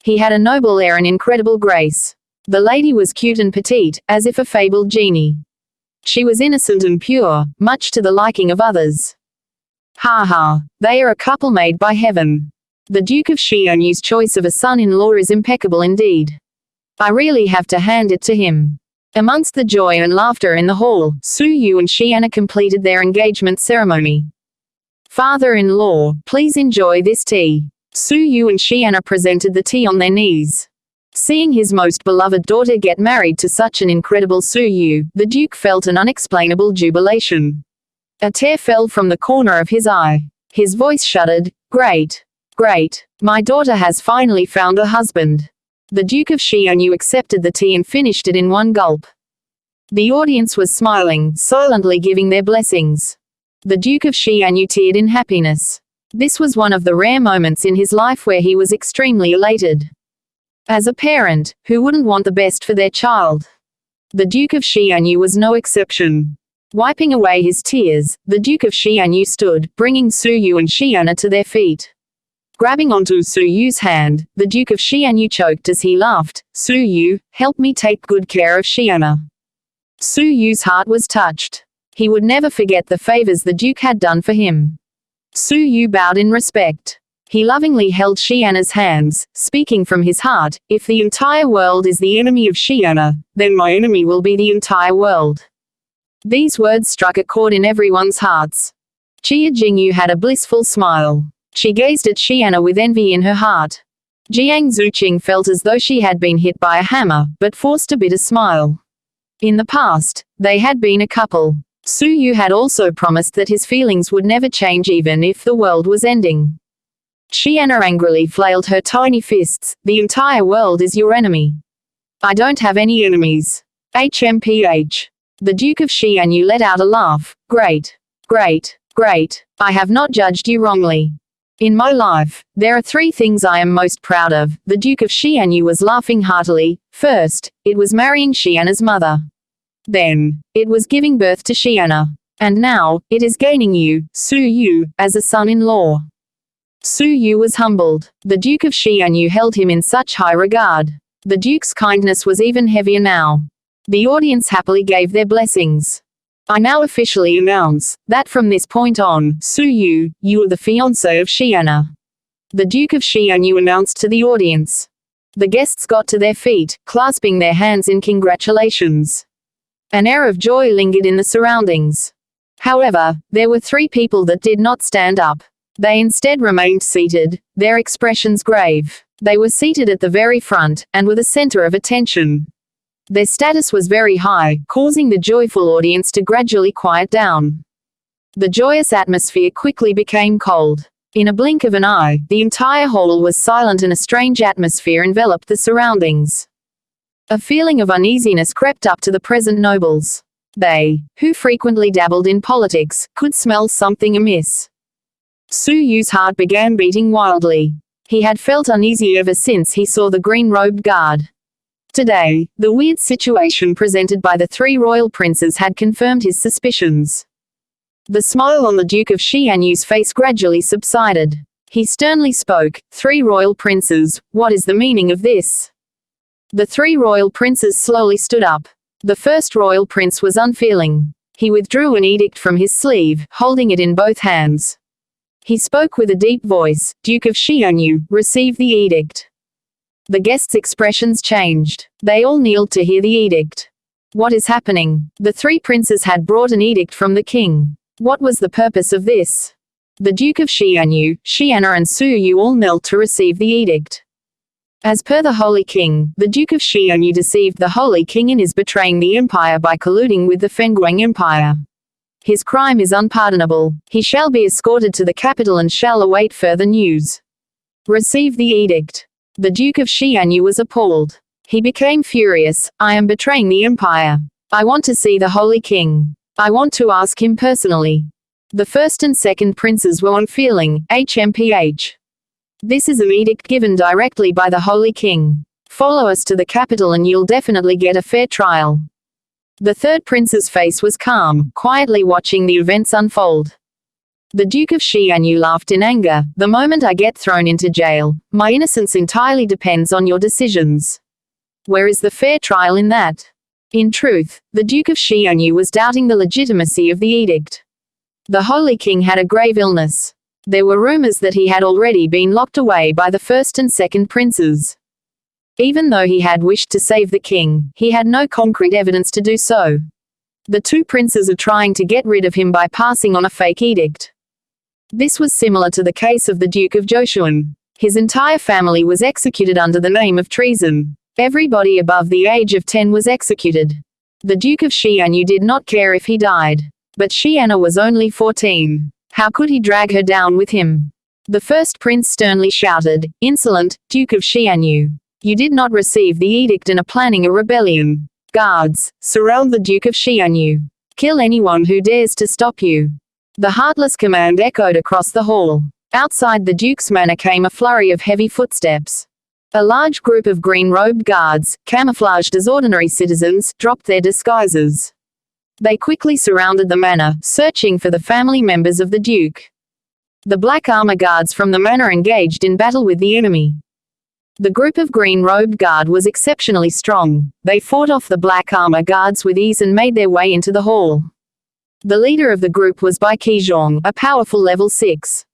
He had a noble air and incredible grace. The lady was cute and petite, as if a fabled genie. She was innocent and pure, much to the liking of others. Ha ha, they are a couple made by heaven. The Duke of Xuanyu's choice of a son-in-law is impeccable indeed. I really have to hand it to him. Amongst the joy and laughter in the hall, Su Yu and Xianna completed their engagement ceremony. "Father-in-law, please enjoy this tea." Su Yu and Xianna presented the tea on their knees. Seeing his most beloved daughter get married to such an incredible Su Yu, the Duke felt an unexplainable jubilation. A tear fell from the corner of his eye. His voice shuddered. Great. Great. My daughter has finally found a husband." The Duke of Xuanyu accepted the tea and finished it in one gulp. The audience was smiling, silently giving their blessings. The Duke of Xuanyu teared in happiness. This was one of the rare moments in his life where he was extremely elated. As a parent, who wouldn't want the best for their child? The Duke of Xuanyu was no exception. Wiping away his tears, the Duke of Xuanyu stood, bringing Su Yu and Xianna to their feet. Grabbing onto Su Yu's hand, the Duke of Xuanyu choked as he laughed. "Su Yu, help me take good care of Xianna." Su Yu's heart was touched. He would never forget the favors the Duke had done for him. Su Yu bowed in respect. He lovingly held Xianna's hands, speaking from his heart, "If the entire world is the enemy of Xianna, then my enemy will be the entire world." These words struck a chord in everyone's hearts. Jia Jingyu had a blissful smile. She gazed at Xianna with envy in her heart. Jiang Zuqing felt as though she had been hit by a hammer, but forced a bitter smile. In the past, they had been a couple. Su Yu had also promised that his feelings would never change even if the world was ending. Xianna angrily flailed her tiny fists. "The entire world is your enemy." "I don't have any enemies." HMPH. The Duke of Xianyu let out a laugh. Great. Great. Great. I have not judged you wrongly. In my life, there are 3 things I am most proud of. The Duke of Xianyu was laughing heartily. First, it was marrying Xiana's mother. Then, it was giving birth to Xiana. And now, it is gaining you, Su Yu, as a son-in-law. Su Yu was humbled. The Duke of Xianyu held him in such high regard. The Duke's kindness was even heavier now. The audience happily gave their blessings. I now officially announce that from this point on, Su Yu, you are the fiancé of Xiana. The Duke of Xianyu announced to the audience. The guests got to their feet, clasping their hands in congratulations. An air of joy lingered in the surroundings. However, there were 3 people that did not stand up. They instead remained seated, their expressions grave. They were seated at the very front, and were the center of attention. Their status was very high, causing the joyful audience to gradually quiet down. The joyous atmosphere quickly became cold. In a blink of an eye, the entire hall was silent and a strange atmosphere enveloped the surroundings. A feeling of uneasiness crept up to the present nobles. They, who frequently dabbled in politics, could smell something amiss. Su Yu's heart began beating wildly. He had felt uneasy ever since he saw the green-robed guard. Today, the weird situation presented by the 3 royal princes had confirmed his suspicions. The smile on the Duke of Xianyu's face gradually subsided. He sternly spoke, 3 royal princes, what is the meaning of this? The 3 royal princes slowly stood up. The first royal prince was unfeeling. He withdrew an edict from his sleeve, holding it in both hands. He spoke with a deep voice, Duke of Xianyu, receive the edict. The guests' expressions changed. They all kneeled to hear the edict. What is happening? The 3 princes had brought an edict from the king. What was the purpose of this? The Duke of Xianyu, Xiana and Su Yu all knelt to receive the edict. As per the Holy King, the Duke of Xianyu deceived the Holy King and is betraying the empire by colluding with the Fengguang Empire. His crime is unpardonable. He shall be escorted to the capital and shall await further news. Receive the edict. The Duke of Xianyu was appalled. He became furious. I am betraying the empire. I want to see the Holy King. I want to ask him personally. The first and second princes were unfeeling, HMPH. This is an edict given directly by the Holy King. Follow us to the capital and you'll definitely get a fair trial. The third prince's face was calm, quietly watching the events unfold. The Duke of Xianyu laughed in anger. The moment I get thrown into jail, my innocence entirely depends on your decisions. Where is the fair trial in that? In truth, the Duke of Xianyu was doubting the legitimacy of the edict. The Holy King had a grave illness. There were rumors that he had already been locked away by the first and second princes. Even though he had wished to save the king, he had no concrete evidence to do so. The 2 princes are trying to get rid of him by passing on a fake edict. This was similar to the case of the Duke of Xuanhuan. His entire family was executed under the name of treason. Everybody above the age of 10 was executed. The Duke of Xianyu did not care if he died. But Xiana was only 14. How could he drag her down with him? The first prince sternly shouted, Insolent, Duke of Xianyu. You did not receive the edict and are planning a rebellion. Guards, surround the Duke of Xianyu. Kill anyone who dares to stop you. The heartless command echoed across the hall. Outside the Duke's manor came a flurry of heavy footsteps. A large group of green-robed guards, camouflaged as ordinary citizens, dropped their disguises. They quickly surrounded the manor, searching for the family members of the Duke. The black armor guards from the manor engaged in battle with the enemy. The group of green-robed guard was exceptionally strong. They fought off the black armor guards with ease and made their way into the hall. The leader of the group was Bai Qizhong, a powerful level 6.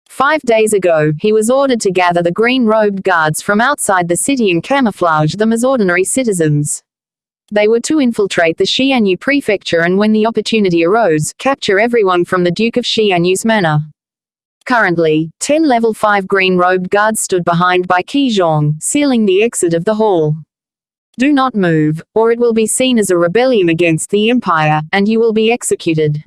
5 days ago, he was ordered to gather the green-robed guards from outside the city and camouflage them as ordinary citizens. They were to infiltrate the Xianyu prefecture and when the opportunity arose, capture everyone from the Duke of Xianyu's manor. Currently, 10 level 5 green-robed guards stood behind Bai Qizhong, sealing the exit of the hall. Do not move, or it will be seen as a rebellion against the Empire, and you will be executed.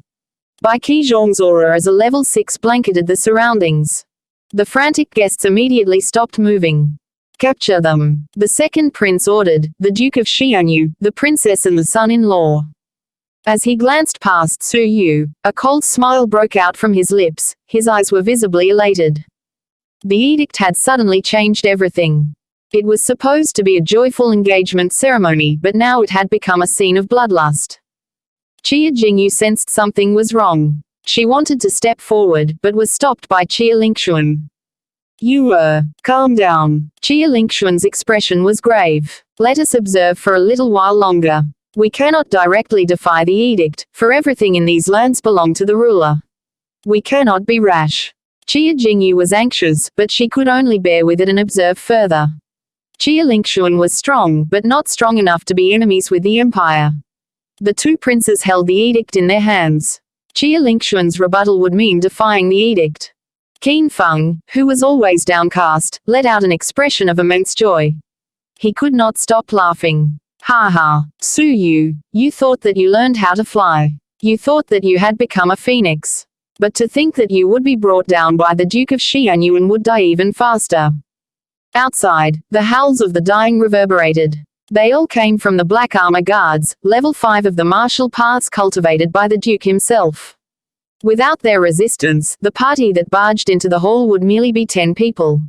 Bai Qizhong's aura as a level 6 blanketed the surroundings. The frantic guests immediately stopped moving. Capture them. The second prince ordered, the Duke of Xianyu, the princess and the son-in-law. As he glanced past Su Yu, a cold smile broke out from his lips, his eyes were visibly elated. The edict had suddenly changed everything. It was supposed to be a joyful engagement ceremony, but now it had become a scene of bloodlust. Qia Jingyu sensed something was wrong. She wanted to step forward, but was stopped by Qia Lingxuan. Calm down. Qia Lingxuan's expression was grave. Let us observe for a little while longer. We cannot directly defy the edict, for everything in these lands belong to the ruler. We cannot be rash. Qia Jingyu was anxious, but she could only bear with it and observe further. Qia Lingxuan was strong, but not strong enough to be enemies with the empire. The two princes held the edict in their hands. Qia Lingxuan's rebuttal would mean defying the edict. Qin Feng, who was always downcast, let out an expression of immense joy. He could not stop laughing. Ha ha, Su Yu, you thought that you learned how to fly. You thought that you had become a phoenix. But to think that you would be brought down by the Duke of Xianyu and would die even faster. Outside, the howls of the dying reverberated. They all came from the Black Armor Guards, level 5 of the martial paths cultivated by the Duke himself. Without their resistance, the party that barged into the hall would merely be 10 people.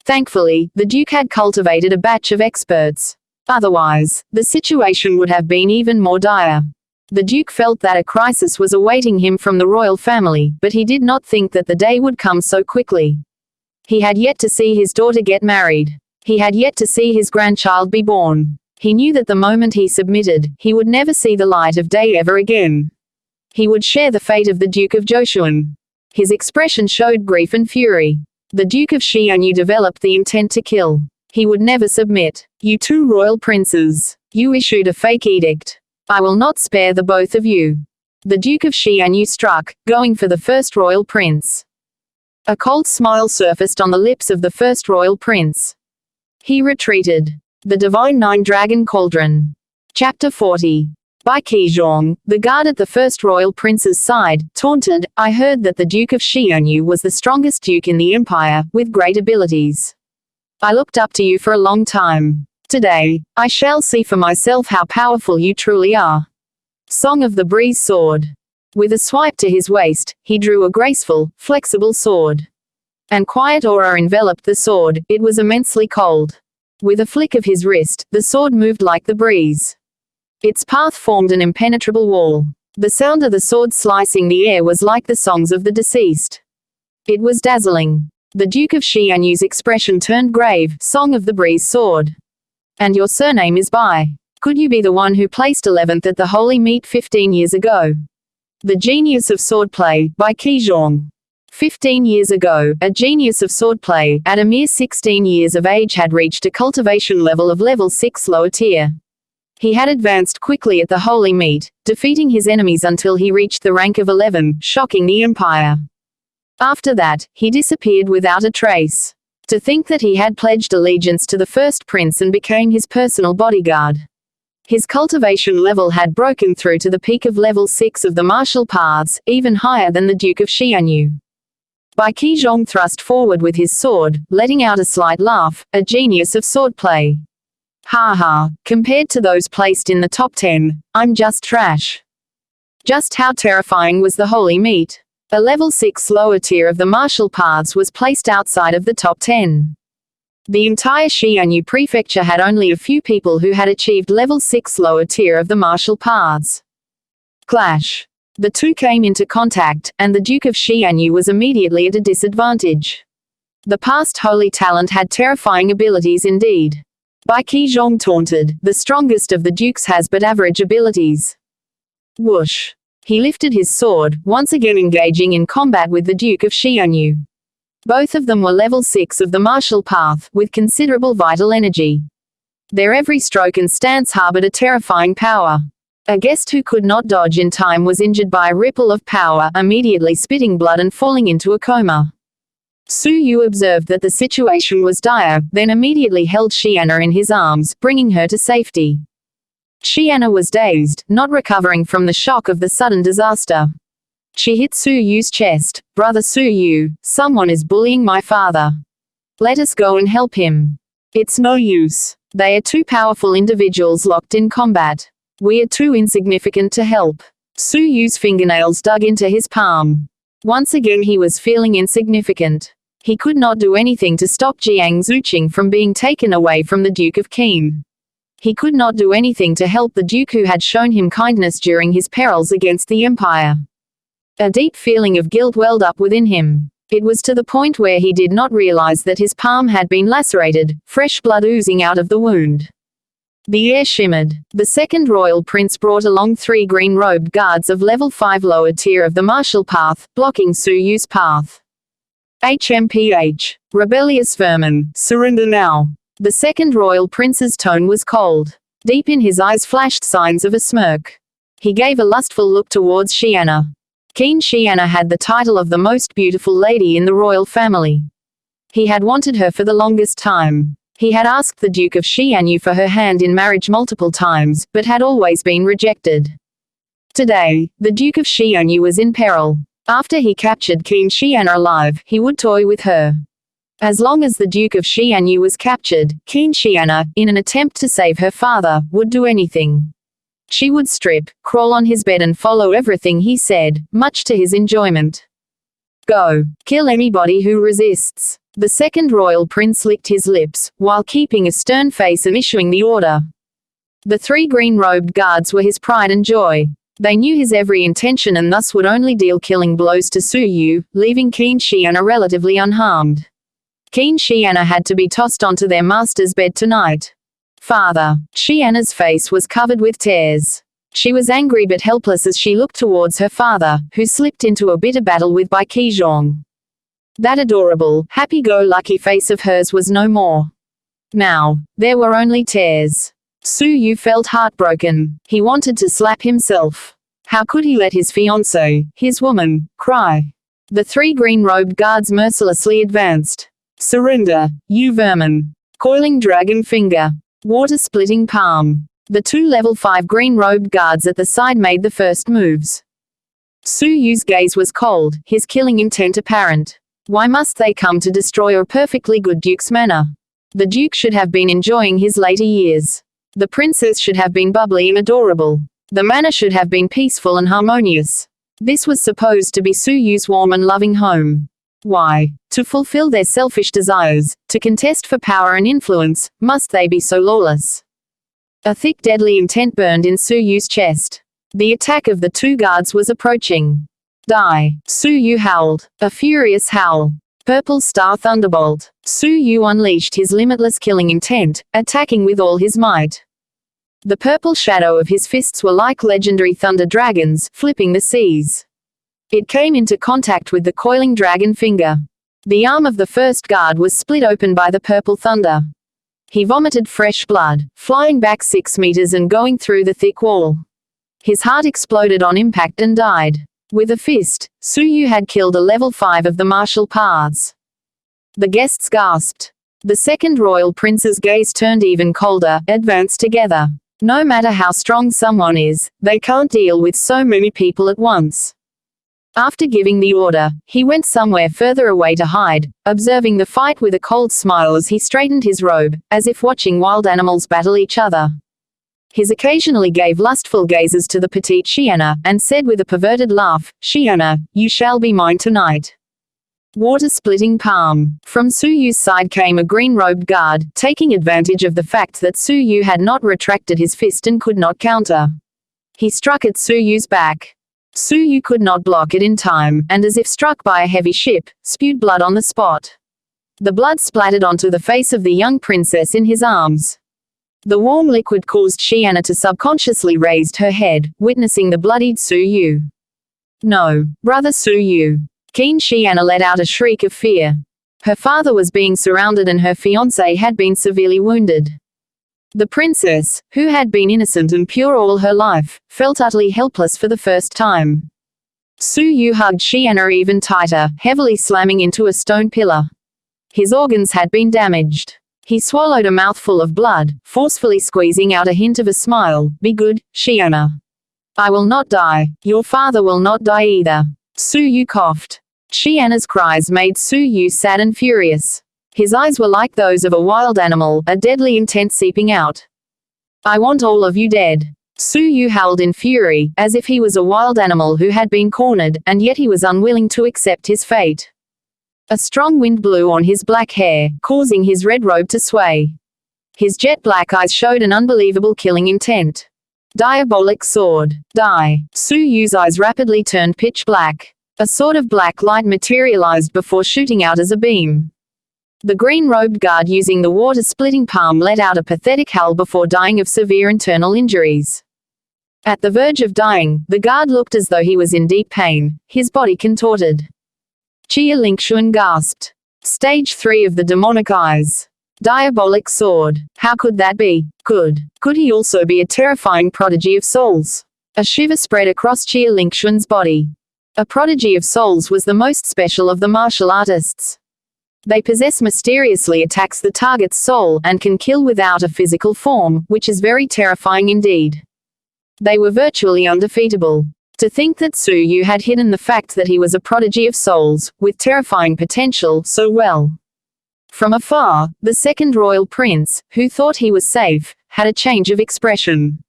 Thankfully, the Duke had cultivated a batch of experts. Otherwise, the situation would have been even more dire. The Duke felt that a crisis was awaiting him from the royal family, but he did not think that the day would come so quickly. He had yet to see his daughter get married. He had yet to see his grandchild be born. He knew that the moment he submitted, he would never see the light of day ever again. He would share the fate of the Duke of Zhoushuan. His expression showed grief and fury. The Duke of Xianyu developed the intent to kill. He would never submit. You two royal princes. You issued a fake edict. I will not spare the both of you. The Duke of Xianyu struck, going for the first royal prince. A cold smile surfaced on the lips of the first royal prince. He retreated. The Divine Nine-Dragon Cauldron. Chapter 40. By Qizhong, the guard at the first royal prince's side, taunted, I heard that the Duke of Xianyu was the strongest duke in the empire, with great abilities. I looked up to you for a long time. Today, I shall see for myself how powerful you truly are. Song of the Breeze Sword. With a swipe to his waist, he drew a graceful, flexible sword. And quiet aura enveloped the sword, it was immensely cold. With a flick of his wrist, the sword moved like the breeze. Its path formed an impenetrable wall. The sound of the sword slicing the air was like the songs of the deceased. It was dazzling. The Duke of Xianyu's expression turned grave, Song of the Breeze Sword. And your surname is Bai. Could you be the one who placed 11th at the Holy Meet 15 years ago? The Genius of Swordplay, by Qizhong. 15 years ago, a genius of swordplay, at a mere 16 years of age had reached a cultivation level of level 6 lower tier. He had advanced quickly at the Holy Meet, defeating his enemies until he reached the rank of 11, shocking the empire. After that, he disappeared without a trace. To think that he had pledged allegiance to the first prince and became his personal bodyguard. His cultivation level had broken through to the peak of level 6 of the martial paths, even higher than the Duke of Xianyu. Bai Qizhong thrust forward with his sword, letting out a slight laugh, a genius of swordplay. Ha ha, compared to those placed in the top 10, I'm just trash. Just how terrifying was the Holy Meet? A level 6 lower tier of the martial paths was placed outside of the top 10. The entire Xianyu prefecture had only a few people who had achieved level 6 lower tier of the martial paths. Clash. The two came into contact, and the Duke of Xianyu was immediately at a disadvantage. The past holy talent had terrifying abilities indeed. Bai Qizhong taunted, the strongest of the dukes has but average abilities. Whoosh. He lifted his sword, once again engaging in combat with the Duke of Xianyu. Both of them were level 6 of the martial path, with considerable vital energy. Their every stroke and stance harbored a terrifying power. A guest who could not dodge in time was injured by a ripple of power, immediately spitting blood and falling into a coma. Su Yu observed that the situation was dire, then immediately held Xianna in his arms, bringing her to safety. Xianna was dazed, not recovering from the shock of the sudden disaster. She hit Su Yu's chest. Brother Su Yu, someone is bullying my father. Let us go and help him. It's no use. They are two powerful individuals locked in combat. We are too insignificant to help. Su Yu's fingernails dug into his palm. Once again he was feeling insignificant. He could not do anything to stop Jiang Zuqing from being taken away from the Duke of Qin. He could not do anything to help the Duke who had shown him kindness during his perils against the Empire. A deep feeling of guilt welled up within him. It was to the point where he did not realize that his palm had been lacerated, fresh blood oozing out of the wound. The air shimmered. The second royal prince brought along 3 green-robed guards of level 5 lower tier of the martial path, blocking Su Yu's path. HMPH. Rebellious vermin, surrender now. The second royal prince's tone was cold. Deep in his eyes flashed signs of a smirk. He gave a lustful look towards Xianna. Qin Xianna had the title of the most beautiful lady in the royal family. He had wanted her for the longest time. He had asked the Duke of Xianyu for her hand in marriage multiple times, but had always been rejected. Today, the Duke of Xianyu was in peril. After he captured Qin Xianna alive, he would toy with her. As long as the Duke of Xianyu was captured, Qin Xianna, in an attempt to save her father, would do anything. She would strip, crawl on his bed and follow everything he said, much to his enjoyment. Go. Kill anybody who resists. The second royal prince licked his lips, while keeping a stern face and issuing the order. The 3 green-robed guards were his pride and joy. They knew his every intention and thus would only deal killing blows to Su Yu, leaving Qin Xianna relatively unharmed. Qin Xianna had to be tossed onto their master's bed tonight. Father. Xianna's face was covered with tears. She was angry but helpless as she looked towards her father, who slipped into a bitter battle with Bai Qizhong. That adorable, happy-go-lucky face of hers was no more. Now, there were only tears. Su Yu felt heartbroken. He wanted to slap himself. How could he let his fiancée, his woman, cry? The 3 green-robed guards mercilessly advanced. Surrender, you vermin. Coiling dragon finger. Water-splitting palm. The 2 level 5 green-robed guards at the side made the first moves. Su Yu's gaze was cold, his killing intent apparent. Why must they come to destroy a perfectly good duke's manor? The duke should have been enjoying his later years. The princess should have been bubbly and adorable. The manor should have been peaceful and harmonious. This was supposed to be Su Yu's warm and loving home. Why, to fulfill their selfish desires, to contest for power and influence, must they be so lawless? A thick deadly intent burned in Su Yu's chest. The attack of the 2 guards was approaching. Die. Su Yu howled. A furious howl. Purple Star Thunderbolt. Su Yu unleashed his limitless killing intent, attacking with all his might. The purple shadow of his fists were like legendary thunder dragons, flipping the seas. It came into contact with the coiling dragon finger. The arm of the first guard was split open by the purple thunder. He vomited fresh blood, flying back 6 meters and going through the thick wall. His heart exploded on impact and died. With a fist, Su Yu had killed a level 5 of the martial paths. The guests gasped. The second royal prince's gaze turned even colder, advanced together. No matter how strong someone is, they can't deal with so many people at once. After giving the order, he went somewhere further away to hide, observing the fight with a cold smile as he straightened his robe, as if watching wild animals battle each other. He occasionally gave lustful gazes to the petite Xianna, and said with a perverted laugh, Xianna, you shall be mine tonight. Water-splitting palm. From Su Yu's side came a green-robed guard, taking advantage of the fact that Su Yu had not retracted his fist and could not counter. He struck at Su Yu's back. Su Yu could not block it in time, and as if struck by a heavy ship, spewed blood on the spot. The blood splattered onto the face of the young princess in his arms. The warm liquid caused Xianna to subconsciously raise her head, witnessing the bloodied Su Yu. No, brother Su Yu. Qin Xianna let out a shriek of fear. Her father was being surrounded and her fiancé had been severely wounded. The princess, who had been innocent and pure all her life, felt utterly helpless for the first time. Su Yu hugged Xianna even tighter, heavily slamming into a stone pillar. His organs had been damaged. He swallowed a mouthful of blood, forcefully squeezing out a hint of a smile. Be good, Xianna. I will not die. Your father will not die either. Su Yu coughed. Xianna's cries made Su Yu sad and furious. His eyes were like those of a wild animal, a deadly intent seeping out. I want all of you dead. Su Yu howled in fury, as if he was a wild animal who had been cornered, and yet he was unwilling to accept his fate. A strong wind blew on his black hair, causing his red robe to sway. His jet-black eyes showed an unbelievable killing intent. Diabolic sword. Die. Su Yu's eyes rapidly turned pitch black. A sword of black light materialized before shooting out as a beam. The green-robed guard using the water-splitting palm let out a pathetic howl before dying of severe internal injuries. At the verge of dying, the guard looked as though he was in deep pain, his body contorted. Xuanhuan gasped. Stage 3 of the demonic eyes. Diabolic sword. How could that be? Could he also be a terrifying prodigy of souls? A shiver spread across Xuanhuan's body. A prodigy of souls was the most special of the martial artists. They possess mysteriously attacks the target's soul and can kill without a physical form, which is very terrifying indeed. They were virtually undefeatable. To think that Su Yu had hidden the fact that he was a prodigy of souls, with terrifying potential, so well. From afar, the second royal prince, who thought he was safe, had a change of expression.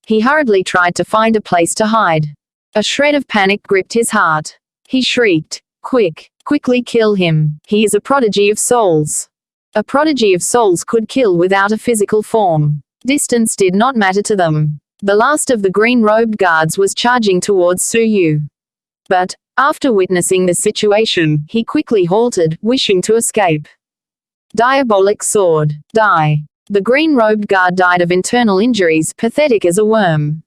He hurriedly tried to find a place to hide. A shred of panic gripped his heart. He shrieked, Quickly kill him. He is a prodigy of souls. A prodigy of souls could kill without a physical form. Distance did not matter to them. The last of the green-robed guards was charging towards Su Yu. But, after witnessing the situation, he quickly halted, wishing to escape. Diabolic sword. Die. The green-robed guard died of internal injuries, pathetic as a worm.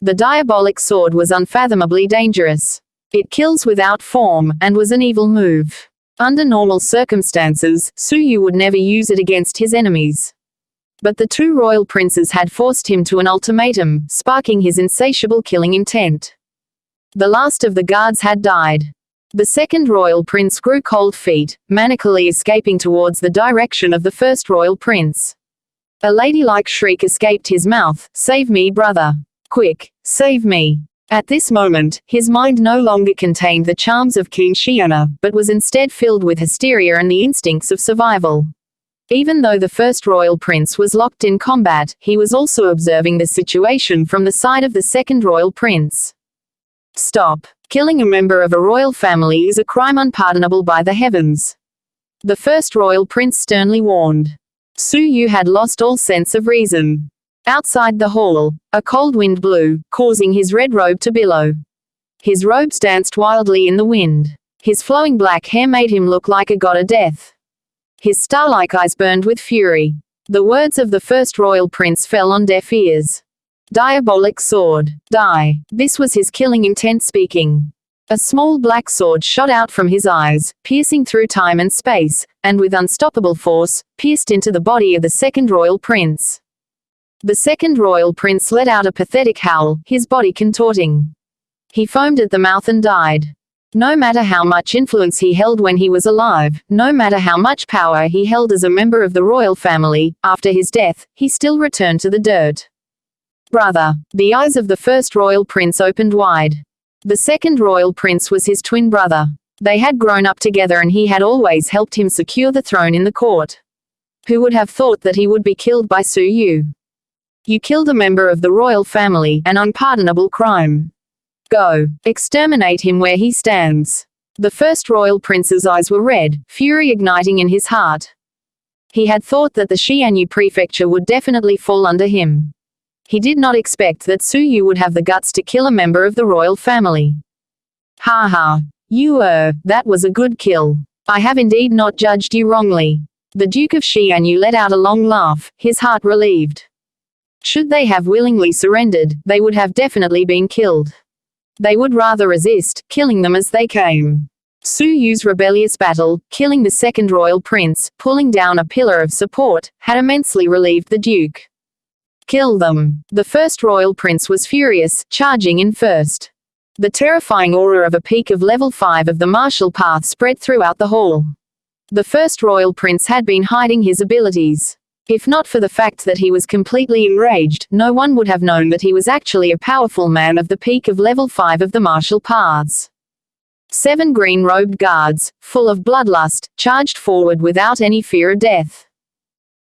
The diabolic sword was unfathomably dangerous. It kills without form, and was an evil move. Under normal circumstances, Su Yu would never use it against his enemies. But the two royal princes had forced him to an ultimatum, sparking his insatiable killing intent. The last of the guards had died. The second royal prince grew cold feet, manically escaping towards the direction of the first royal prince. A ladylike shriek escaped his mouth, "Save me, brother! Quick, save me!" At this moment, his mind no longer contained the charms of King Xianna, but was instead filled with hysteria and the instincts of survival. Even though the first royal prince was locked in combat, he was also observing the situation from the side of the second royal prince. Stop. Killing a member of a royal family is a crime unpardonable by the heavens. The first royal prince sternly warned. Su Yu had lost all sense of reason. Outside the hall, a cold wind blew, causing his red robe to billow. His robes danced wildly in the wind. His flowing black hair made him look like a god of death. His star-like eyes burned with fury. The words of the first royal prince fell on deaf ears. Diabolic sword. Die. This was his killing intent speaking. A small black sword shot out from his eyes, piercing through time and space, and with unstoppable force, pierced into the body of the second royal prince. The second royal prince let out a pathetic howl, his body contorting. He foamed at the mouth and died. No matter how much influence he held when he was alive, no matter how much power he held as a member of the royal family, after his death, he still returned to the dirt. Brother. The eyes of the first royal prince opened wide. The second royal prince was his twin brother. They had grown up together and he had always helped him secure the throne in the court. Who would have thought that he would be killed by Su Yu? You killed a member of the royal family, an unpardonable crime. Go. Exterminate him where he stands. The first royal prince's eyes were red, fury igniting in his heart. He had thought that the Xianyu prefecture would definitely fall under him. He did not expect that Su Yu would have the guts to kill a member of the royal family. Ha ha. That was a good kill. I have indeed not judged you wrongly. The Duke of Xianyu let out a long laugh, his heart relieved. Should they have willingly surrendered, they would have definitely been killed. They would rather resist, killing them as they came. Su Yu's rebellious battle, killing the second royal prince, pulling down a pillar of support, had immensely relieved the duke. Kill them. The first royal prince was furious, charging in first. The terrifying aura of a peak of level 5 of the martial path spread throughout the hall. The first royal prince had been hiding his abilities. If not for the fact that he was completely enraged, no one would have known that he was actually a powerful man of the peak of level 5 of the martial paths. 7 green-robed guards, full of bloodlust, charged forward without any fear of death.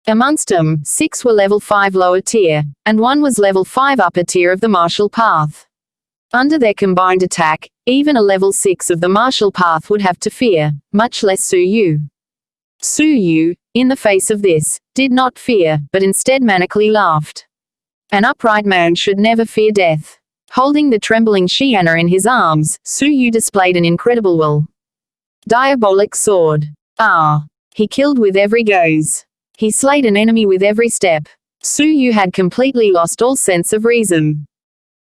Amongst them, 6 were level 5 lower tier, and 1 was level 5 upper tier of the martial path. Under their combined attack, even a level 6 of the martial path would have to fear, much less Su Yu. Su Yu, in the face of this, did not fear, but instead manically laughed. An upright man should never fear death. Holding the trembling Xianna in his arms, Su Yu displayed an incredible will. Diabolic sword. Ah! He killed with every gaze. He slayed an enemy with every step. Su Yu had completely lost all sense of reason.